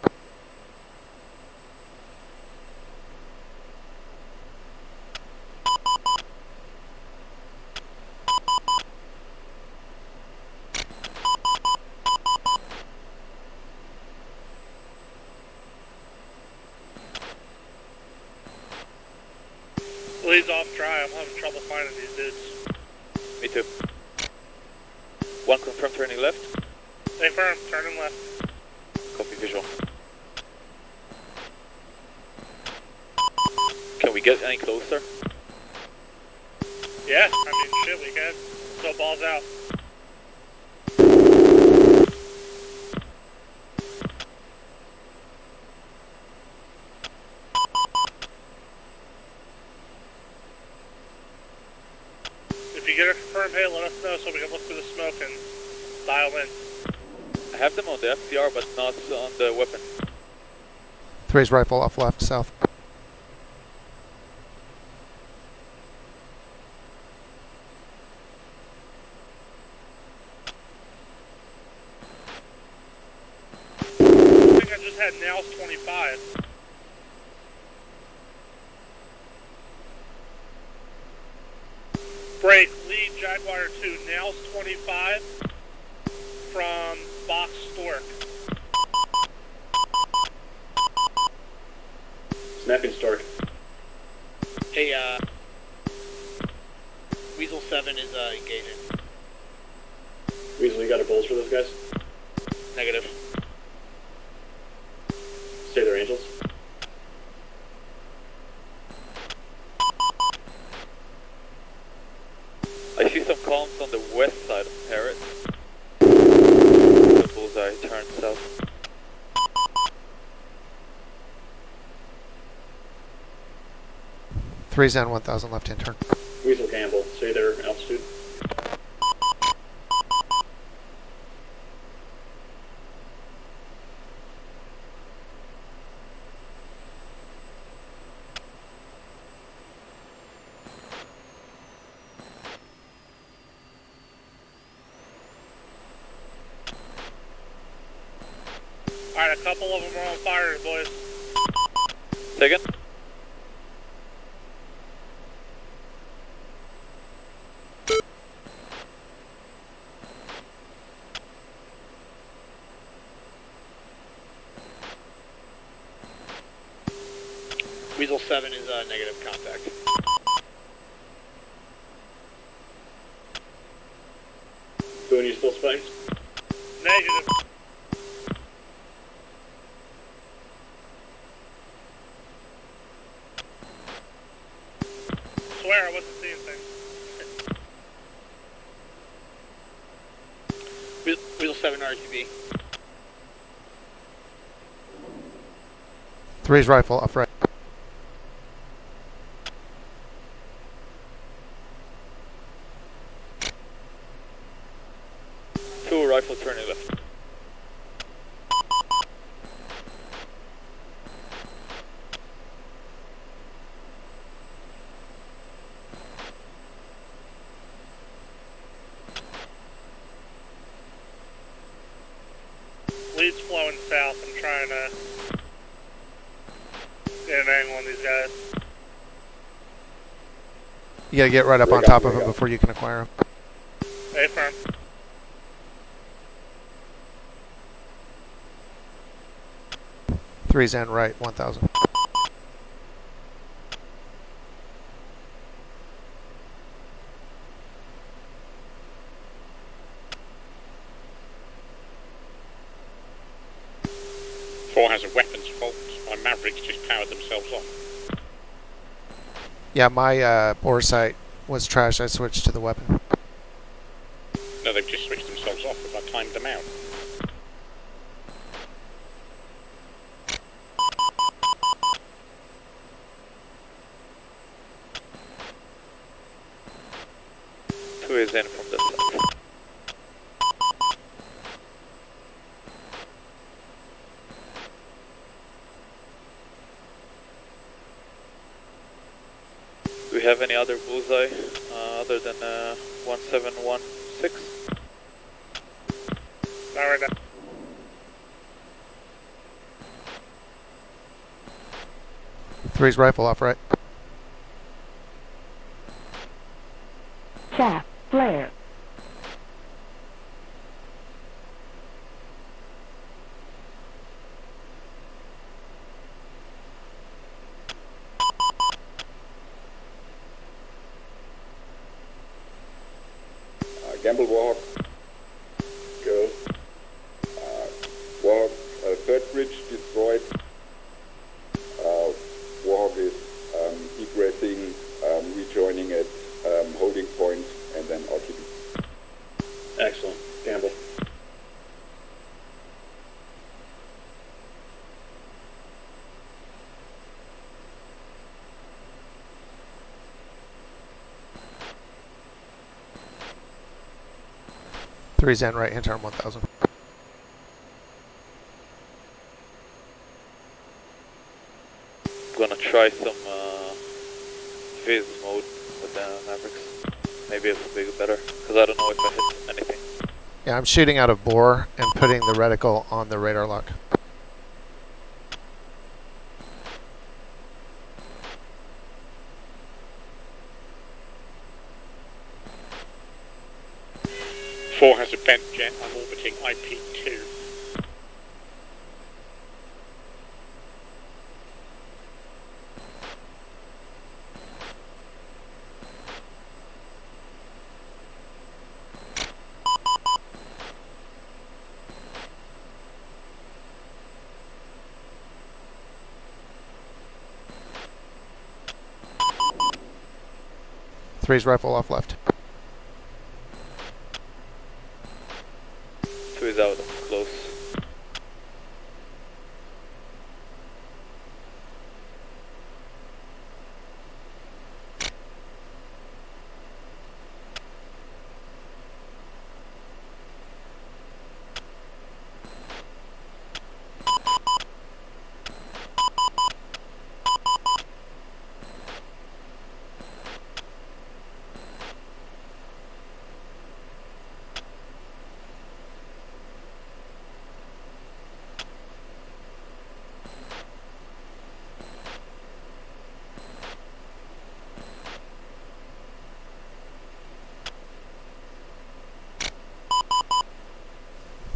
Lee's off dry. I'm having trouble finding these dudes. Me too. One confirm turning left. Stay firm. Turning left. Copy visual. Can we get any closer? Yeah, I mean, shit, we can. So balls out. If you get a confirmed hit, let us know so we can look through the smoke and dial in. I have them on the FCR, but not on the weapon. 3's rifle off left, south. I think I just had nails 25. Break, lead Jaguar 2, nails 25 from Box Stork. Snapping Stork. Hey, Weasel 7 is engaging. Weasel, you got a bulls for those guys? Negative. Say they're angels. I see some columns on the west side of Parrot. The bullseye. turn south. Three Zen 1000 left hand turn. Weasel Gamble, stay there, altitude. Alright, a couple of them are on fire, boys. Second. Weasel 7 is negative contact. Boone, you still spiked? Negative. Swear I wasn't seeing things. Weasel 7 RTB. Three's rifle up right. Two rifle turning left. Lead's flowing south. I'm trying to get an angle on these guys. You gotta get right up on top of him before you can acquire him. A firm. Three Zen right 1000. Four has a weapons fault. My Mavericks just powered themselves off. Yeah, my bore sight was trash. I switched to the weapon. No, they've just switched themselves off if I timed them out. Two is in from the south. Do we have any other bullseye other than 1716? Not right now. Three's rifle off right. Shaft, flare. Gamble Warhawk. Go. Warhawk, third bridge destroyed. Warhawk is egressing, rejoining at holding point, and then RTB. Excellent. Gamble. Three Zen right hand turn 1000. Gonna try some phase mode with the Mavericks. Maybe it will be better, because I don't know if I hit anything. Yeah, I'm shooting out of bore and putting the reticle on the radar lock. Four has a bent jet. I'm orbiting IP2. Three's rifle off left. Two is out, close.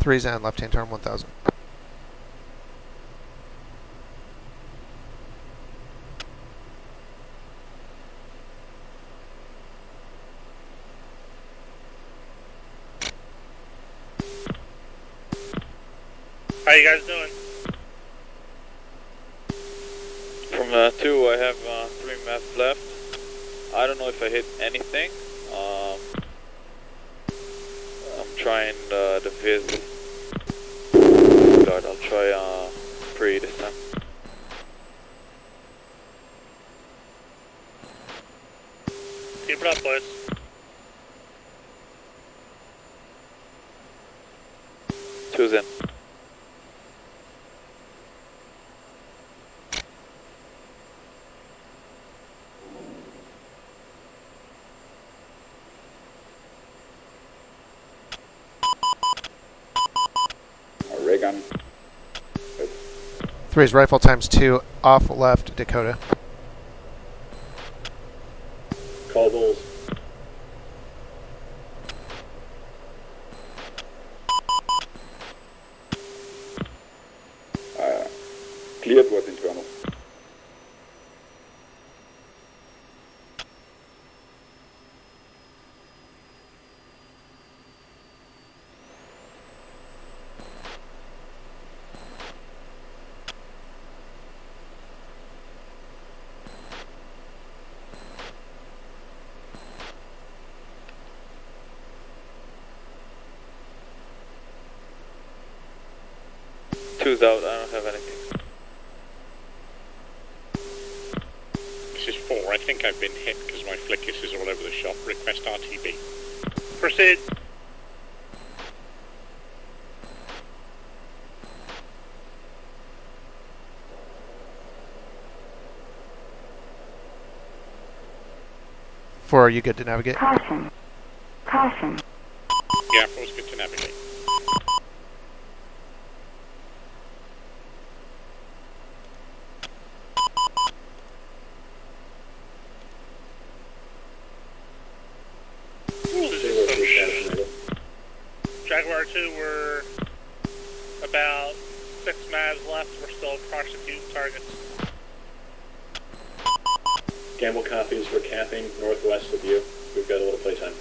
3's and left-hand turn 1000. How you guys doing? From 2, I have 3 maps left. I don't know if I hit anything. I'm trying the Viz guard. I'll try pre this time. Keep it up, boys. Two's in. Ray gun. 3's rifle times 2 off left Dakota. Call bulls. Cleared was internal. Two's out, I don't have anything. This is 4. I think I've been hit because my flickus is all over the shop. Request RTB. Proceed. Four, are you good to navigate? Caution. Caution. Yeah, 4's good to navigate. Jaguar 2, we're about 6 mavs left. We're still prosecuting targets. Gamble copies. We're camping northwest of you. We've got a little playtime.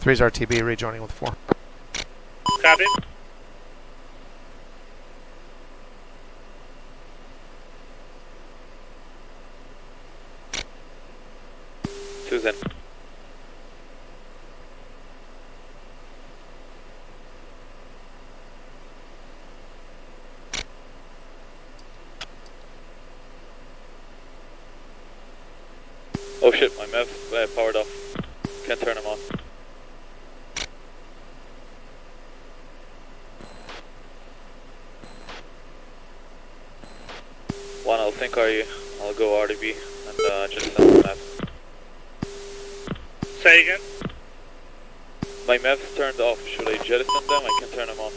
3's RTB rejoining with 4. Copy. Two's in. Oh shit, my MEV powered off. Can't turn them on. One, I'll think RU. I'll go RDB and just send the map. Say again? My MEV's turned off. Should I jettison them? I can turn them on.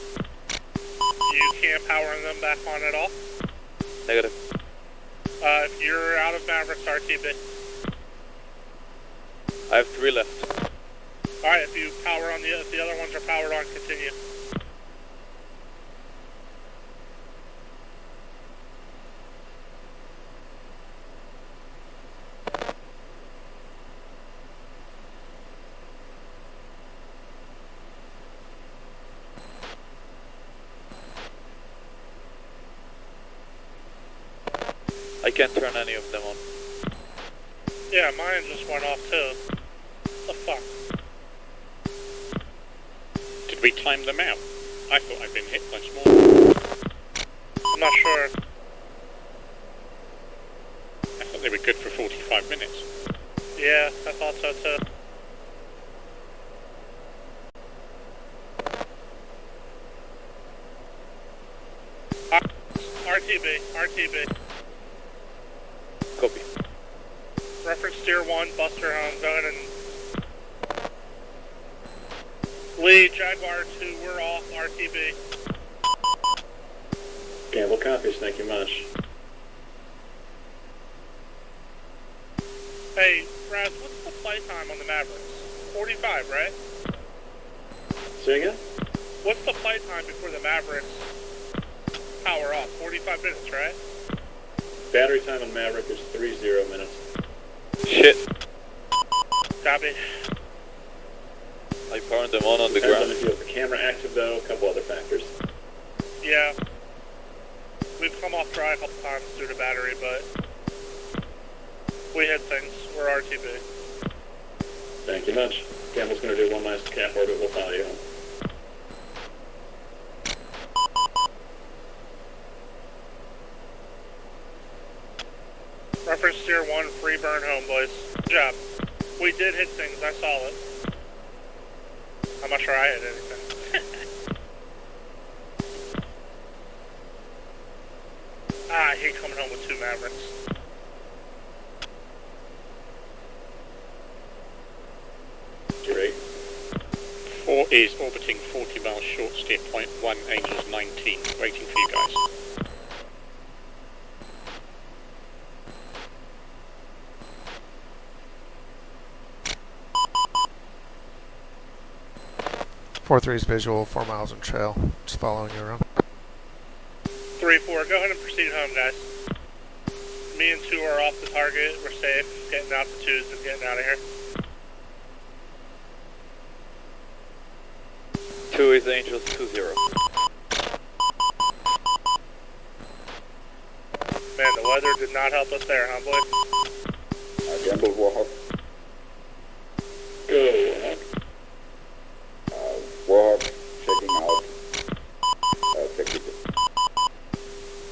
You can't power them back on at all? Negative. If you're out of Mavericks, RTB. I have 3 left. Alright, if you power on if the other ones are powered on, continue. I can't turn any of them on. Yeah, mine just went off too. What the fuck? Did we time them out? I thought I'd been hit much more. I'm not sure. I thought they were good for 45 minutes. Yeah, I thought so too. RTB, RTB. Copy. Reference tier 1, Buster home, go ahead and... Lee, Jaguar 2, we're off, RTB. Gamble copies, thank you much. Hey, Raz, what's the playtime on the Mavericks? 45, right? Say again? What's the flight time before the Mavericks power off? 45 minutes, right? Battery time on Maverick is 30 minutes. Shit. Copy. I powered them on the Depends ground. on if you have the camera active though, a couple other factors. Yeah. We've come off dry a couple times due to battery, but we hit things. We're RTB. Thank you much. Campbell's going to do one last cap orbit, we'll follow you home. Reference tier 1, free burn home, boys. Good job. We did hit things, I saw it. I'm not sure I hit anything. I hate coming home with 2 Mavericks. Great. 4 is orbiting 40 miles short, steer point 1, Angels 19. Waiting for you guys. Four 3's visual, 4 miles on trail. Just following you around. 3-4, go ahead and proceed home, guys. Me and 2 are off the target. We're safe. Getting out to 2s and getting out of here. 2 is Angels 2-0. Man, the weather did not help us there, huh, boys? Gamble Warhawk. Go, Warhawk. Warhawk checking out. Technical.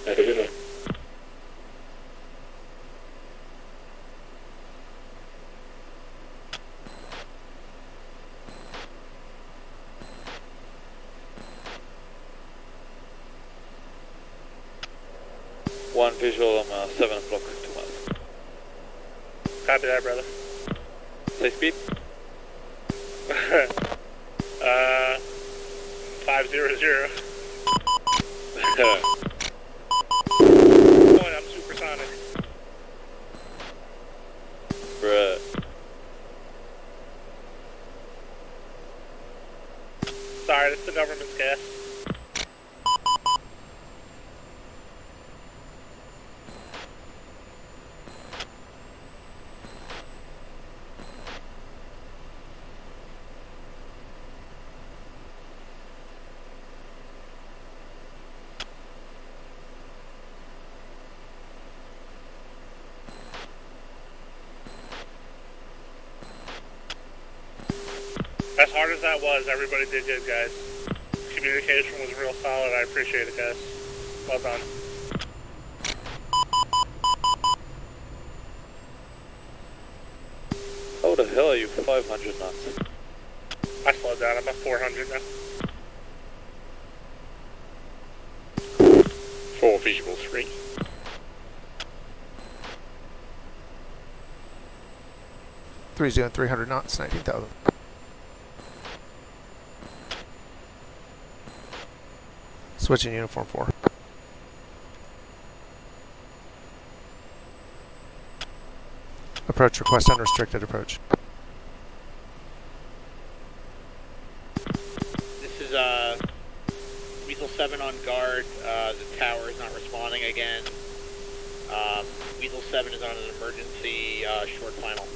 Have a good one. One visual on 7 o'clock, 2 miles. Copy that, brother. Say speed. 500. Boy, I'm supersonic. Bruh. Sorry, that's the government's gas. As hard as that was, everybody did good, guys. Communication was real solid. I appreciate it, guys. Well done. How the hell are you 500 knots? I slowed down. I'm at 400 now. 4 visual 3. Three's doing 300 knots, 19,000. Switching uniform 4. Approach request unrestricted approach. This is Weasel 7 on guard. The tower is not responding again. Weasel 7 is on an emergency short final.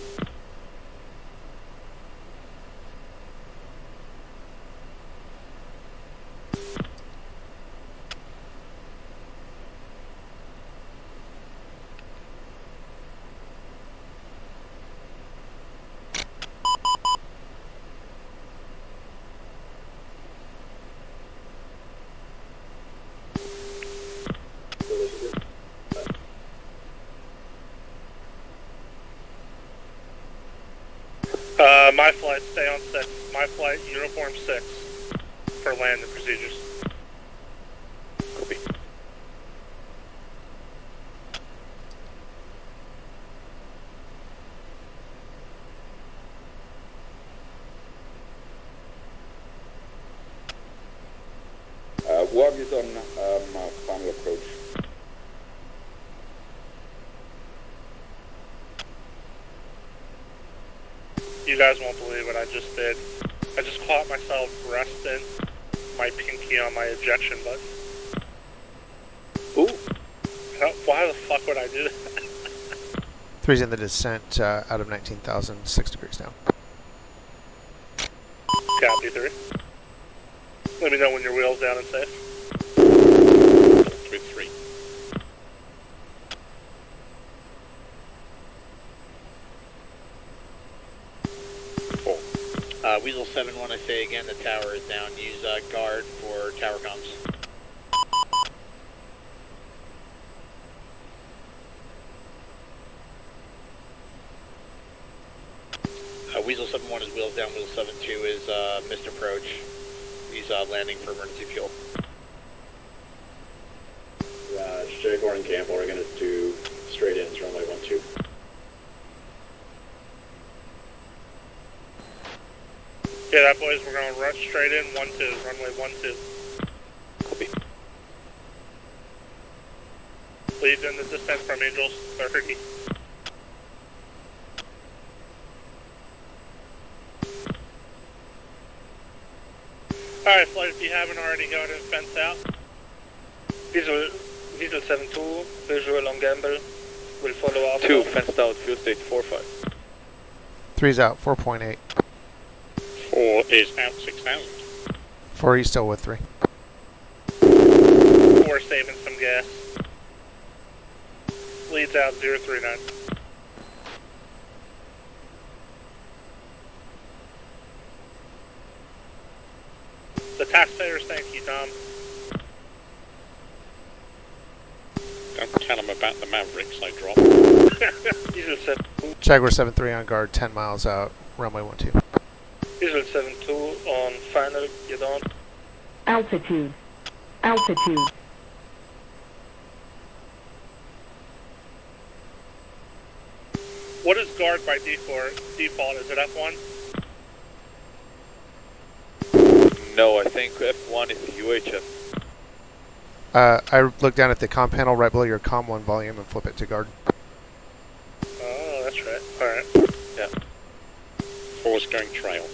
My flight, stay on 6. My flight, uniform 6 for land and procedures. Copy. Uoaf is on final approach. You guys won't believe what I just did. I just caught myself resting my pinky on my ejection button. Ooh. Why the fuck would I do that? 3's in the descent out of 19,000, 6 degrees down. Copy 3. Let me know when your wheel's down and safe. 3-3. Weasel 7-1, I say again, the tower is down. Use guard for tower comms. Weasel 7-1 is wheels down. Weasel 7-2 is missed approach. He's landing for emergency fuel. Jaguar and Gamble are going to do straight ins, runway 12. Yeah, that boys, we're going to rush straight in, 1-2, runway 12. Copy. Lead in the descent from Angels 30. Alright, flight, if you haven't already, go ahead and fence out. Diesel 7-2, visual on Gamble. Will follow after. 2, fenced out, fuel state 4-5. 3's out, 4.8. 4 is out 6,000. 4, he's still with 3. 4 saving some gas. Leads out 039. The taxpayers thank you, Tom. Don't tell them about the Mavericks I dropped. Diesel 7. Jaguar 7-3 on guard, 10 miles out, runway 12. Diesel 7-2 on final, you're down. Altitude. Altitude. What is guard by default? Is it F1? No, I think F1 is UHF. I look down at the comm panel right below your comm 1 volume and flip it to guard. Oh, that's right. Alright. Yeah. 4's going trail.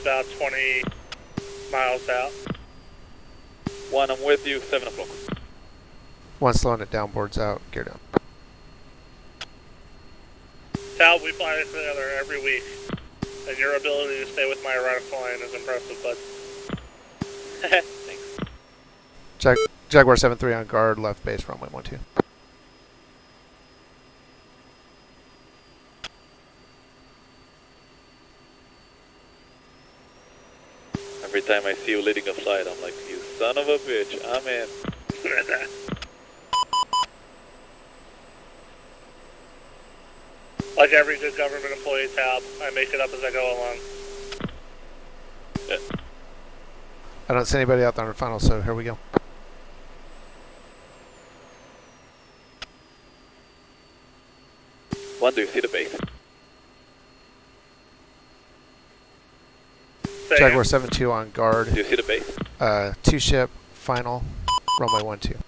About 20 miles out. 1, I'm with you, 7 o'clock. 1 slowing it down, boards out, gear down. Tal, we fly together every week, and your ability to stay with my erratic flying is impressive, bud. Thanks. Jaguar 7-3 on guard, left base, runway 12. Every time I see you leading a flight, I'm like, you son of a bitch, I'm in. Like every good government employee, Tab, I make it up as I go along. Yeah. I don't see anybody out there on the final, so here we go. One, do you see the base? Jaguar 7-2 on guard. Do you see the base? 2 ship, final, runway 12.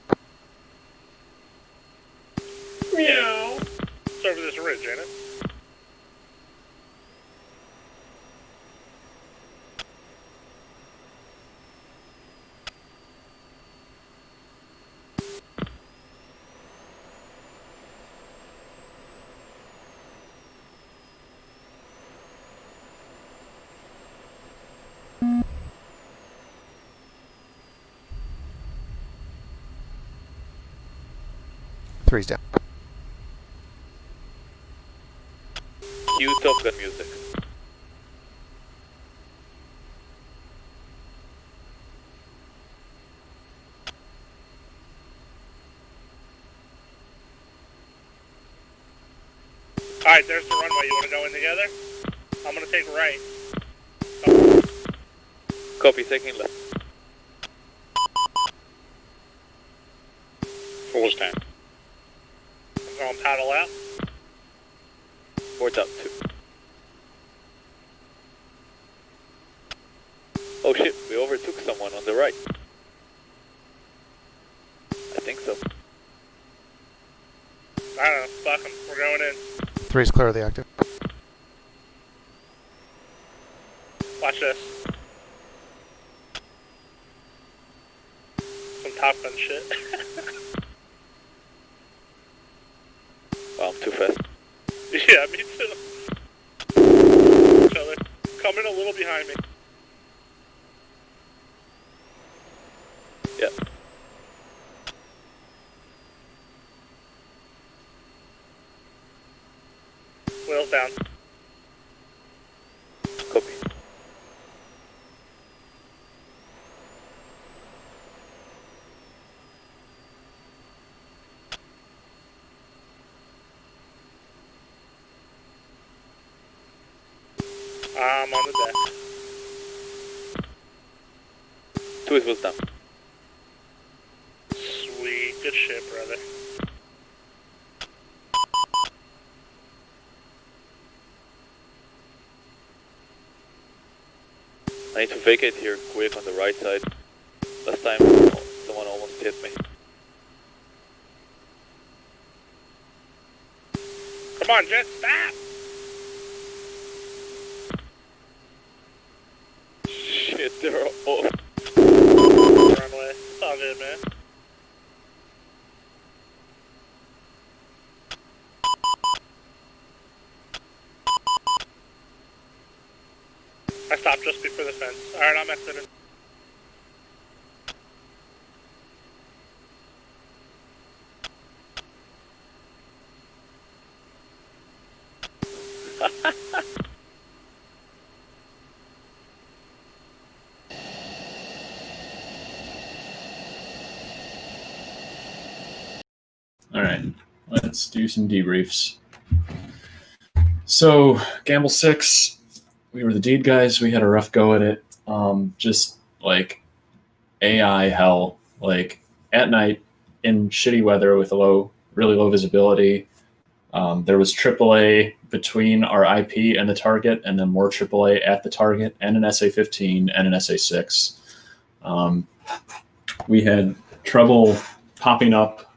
Meow. It's over this ridge, ain't it? Three's down. Cue Top Gun music. Alright, there's the runway. You want to go in together? I'm going to take right. Copy, taking left. 4's down. I'm going to paddle out. Boards out 2. Oh shit, we overtook someone on the right. I think so. I don't know. Fuck them. We're going in. 3's clear of the active. Watch this. Some Top Gun shit. Wow, I'm too fast. Yeah, me too. Each other. Coming a little behind me. Yeah. Wheels down. Copy. I'm on the deck. Two is wheels down. Sweet. Good shit, brother. I need to vacate here quick on the right side. Last time, someone almost hit me. Come on, Jet, stop! Shit, they're off. Runway. It's all good, man. I stopped just before the fence. Alright, I'm exiting. All right, let's do some debriefs. So, Gamble 6, we were the deed guys. We had a rough go at it. Just like AI hell. Like at night in shitty weather with really low visibility. There was AAA between our IP and the target, and then more AAA at the target, and an SA-15 and an SA-6. We had trouble popping up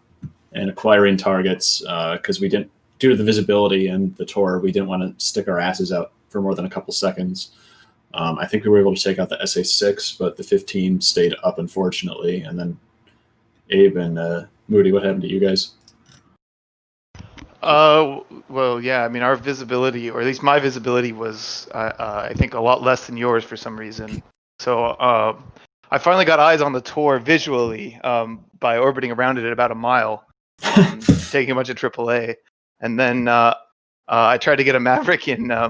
and acquiring targets because we didn't, due to the visibility and the tour, we didn't want to stick our asses out for more than a couple seconds. I think we were able to take out the SA-6, but the 15 stayed up, unfortunately. And then Abe and Moody, what happened to you guys? Well, yeah, I mean, our visibility, or at least my visibility, was, I think, a lot less than yours for some reason. So I finally got eyes on the tour visually by orbiting around it at about a mile, taking a bunch of AAA. And then I tried to get a Maverick in, I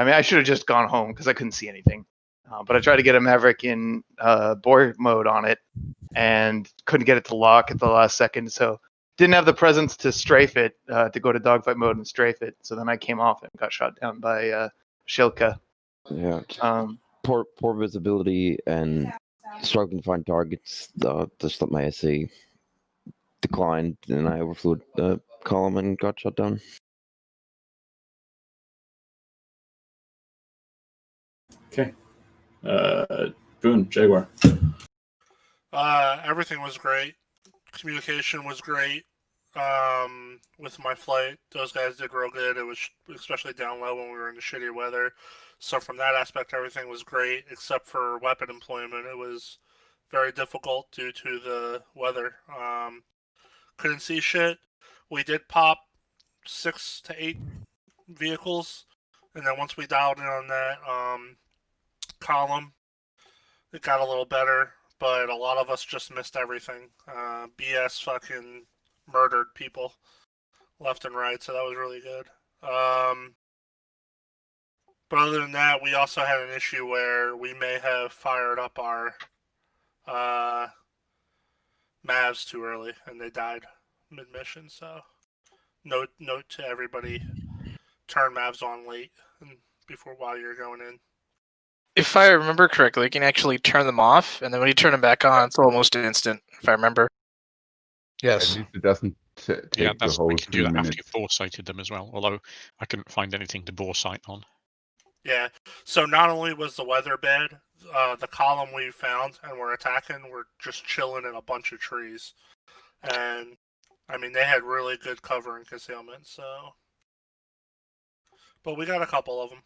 mean, I should have just gone home because I couldn't see anything. But I tried to get a Maverick in bore mode on it and couldn't get it to lock at the last second. So didn't have the presence to strafe it, to go to dogfight mode and strafe it. So then I came off and got shot down by Shilka. Yeah. Poor visibility and struggling to find targets. Just let my SA declined, and I overflew the column and got shot down. Okay. Boone, Jaguar. Everything was great. Communication was great. With my flight, those guys did real good. It was especially down low when we were in the shitty weather. So from that aspect, everything was great, except for weapon employment. It was very difficult due to the weather. Couldn't see shit. We did pop 6 to 8 vehicles, and then once we dialed in on that column, it got a little better. But a lot of us just missed everything. BS fucking murdered people left and right, so that was really good. But other than that, we also had an issue where we may have fired up our Mavs too early, and they died mid-mission. So note to everybody: turn Mavs on late and while you're going in. If I remember correctly, you can actually turn them off, and then when you turn them back on, it's almost instant, if I remember. Yes. At least it doesn't take the whole we can do 3 that after minutes. you've bore sighted them as well, although I couldn't find anything to bore sight on. Yeah, so not only was the weather bad, the column we found and we're attacking were just chilling in a bunch of trees. And, I mean, they had really good cover and concealment, so... But we got a couple of them.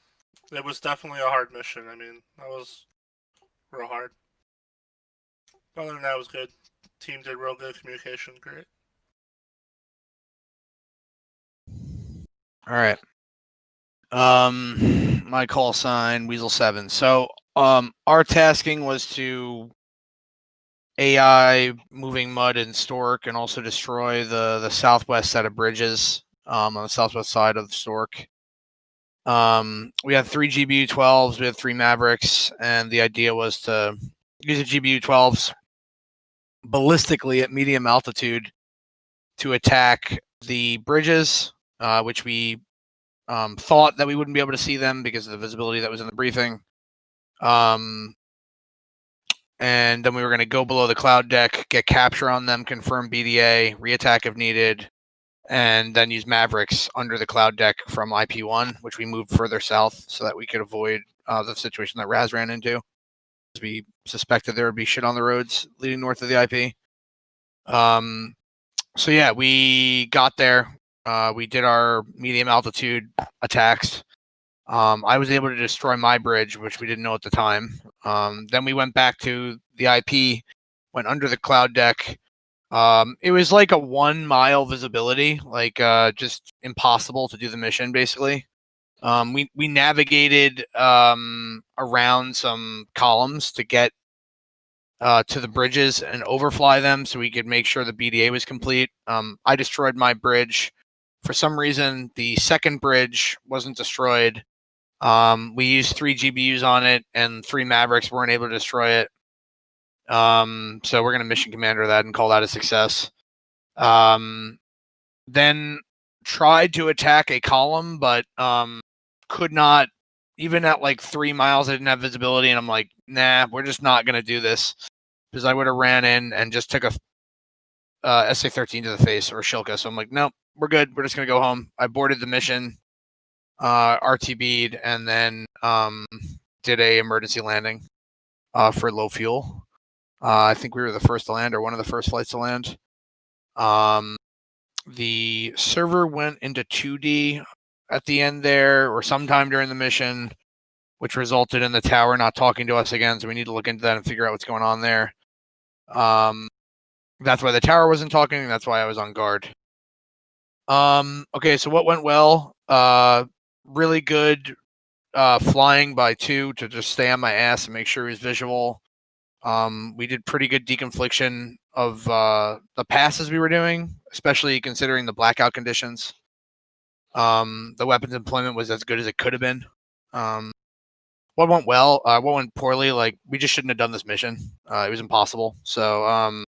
It was definitely a hard mission. I mean, that was real hard. Other than that, it was good. Team did real good. Communication, great. All right. My call sign Weasel 7. So, our tasking was to AI moving mud and Stork, and also destroy the southwest set of bridges on the southwest side of the Stork. We had 3 GBU-12s, we had 3 Mavericks, and the idea was to use the GBU-12s ballistically at medium altitude to attack the bridges, which we thought that we wouldn't be able to see them because of the visibility that was in the briefing. And then we were going to go below the cloud deck, get capture on them, confirm BDA, reattack if needed, and then use Mavericks under the cloud deck from IP1, which we moved further south so that we could avoid the situation that Raz ran into. We suspected there would be shit on the roads leading north of the IP. So yeah, we got there. We did our medium altitude attacks. I was able to destroy my bridge, which we didn't know at the time. Then we went back to the IP, went under the cloud deck. It was like a 1 mile visibility, like just impossible to do the mission, basically. We navigated around some columns to get to the bridges and overfly them so we could make sure the BDA was complete. I destroyed my bridge. For some reason, the second bridge wasn't destroyed. We used 3 GBUs on it, and 3 Mavericks weren't able to destroy it. So we're going to mission commander that and call that a success. Then tried to attack a column, but could not. Even at like 3 miles, I didn't have visibility, and I'm like, nah, we're just not going to do this. Because I would have ran in and just took a SA-13 to the face or Shilka. So I'm like, nope, we're good. We're just going to go home. I boarded the mission, RTB'd, and then did a emergency landing for low fuel. I think we were the first to land, or one of the first flights to land. The server went into 2D at the end there, or sometime during the mission, which resulted in the tower not talking to us again. So we need to look into that and figure out what's going on there. That's why the tower wasn't talking. That's why I was on guard. Okay, so what went well? Really good flying by 2 to just stay on my ass and make sure he was visual. We did pretty good deconfliction of the passes we were doing, especially considering the blackout conditions. The weapons employment was as good as it could have been. What went well? What went poorly? Like, we just shouldn't have done this mission. It was impossible. So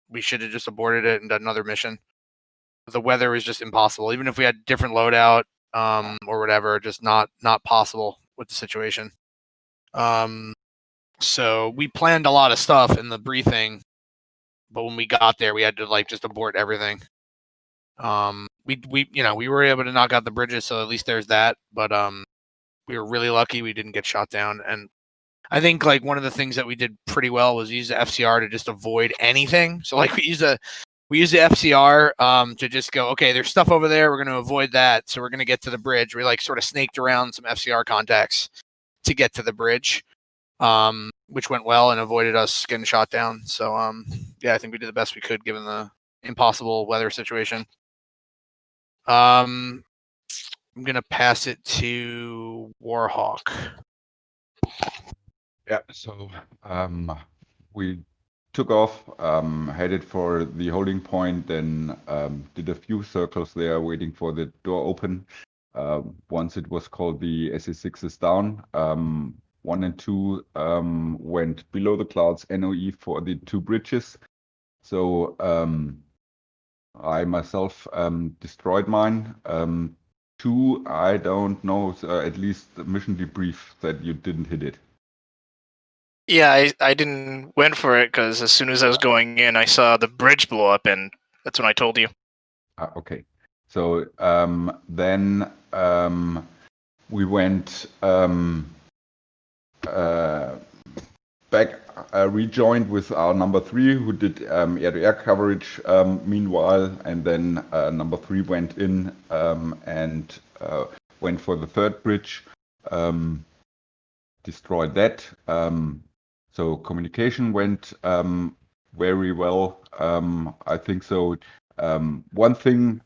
we should have just aborted it and done another mission. The weather was just impossible. Even if we had different loadout or whatever, just not possible with the situation. So we planned a lot of stuff in the briefing, but when we got there, we had to like just abort everything. We were able to knock out the bridges, so at least there's that. But we were really lucky we didn't get shot down. And I think like one of the things that we did pretty well was use the FCR to just avoid anything. So like we use the FCR to just go, okay, there's stuff over there. We're going to avoid that. So we're going to get to the bridge. We like sort of snaked around some FCR contacts to get to the bridge, which went well and avoided us getting shot down. So yeah, I think we did the best we could given the impossible weather situation. I'm going to pass it to Warhawk. Yeah, so we took off, headed for the holding point, then did a few circles there waiting for the door open. Once it was called the SA-6 is down, 1 and 2 went below the clouds NOE for the 2 bridges. So I myself destroyed mine. 2, I don't know, at least the mission debrief that you didn't hit it. Yeah, I didn't went for it because as soon as I was going in, I saw the bridge blow up, and that's when I told you. Okay. So then we went back, rejoined with our number 3, who did air-to-air coverage meanwhile, and then number 3 went in and went for the 3rd bridge. destroyed that. So communication went very well. I think so. One thing,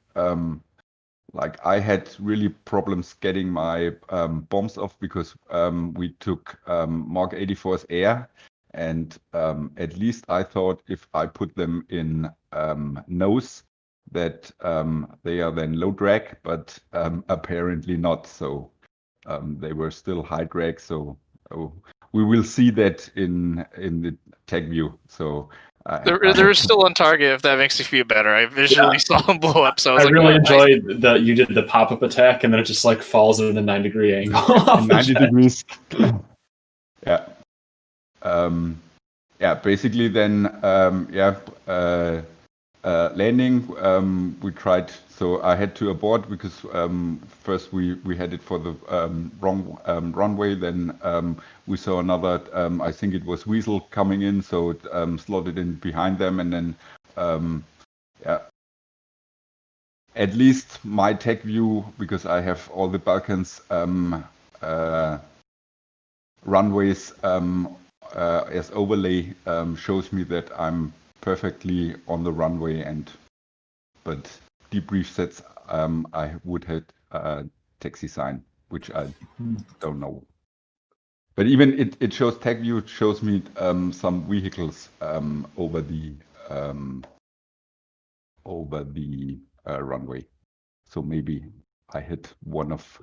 like I had really problems getting my bombs off because we took Mark 84's air, and at least I thought if I put them in nose that they are then low drag, but apparently not. So they were still high drag. So we will see that in the tag view. So They were still on target, if that makes you feel better. I visually saw them blow up, so I was I like, really oh, nice. enjoyed that you did the pop-up attack, and then it just like falls in a 9-degree angle. off the 90 jet. degrees. Yeah. Yeah, basically then, landing, we tried, so I had to abort because first we had it for the wrong runway, then we saw another, I think it was Weasel coming in, so it slotted in behind them, and then, yeah, at least my tech view, because I have all the Balkans runways as overlay, shows me that I'm perfectly on the runway, but debrief sets I would have taxi sign, which I don't know. But even it shows tag view, it shows me some vehicles over the runway. So maybe I hit one of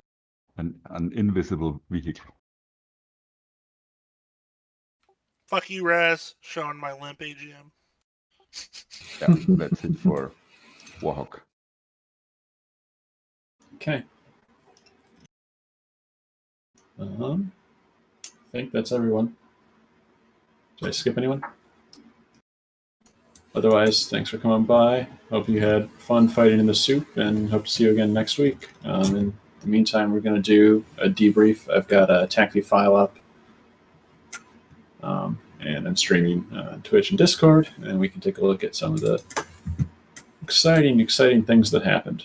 an invisible vehicle. Fuck you, Raz. Showing my limp AGM. Yeah, that's it for Warhawk. Okay. I think that's everyone. Did I skip anyone? Otherwise, thanks for coming by. Hope you had fun fighting in the soup, and hope to see you again next week. In the meantime, we're going to do a debrief. I've got a TACTI file up, and I'm streaming Twitch and Discord, and we can take a look at some of the exciting things that happened.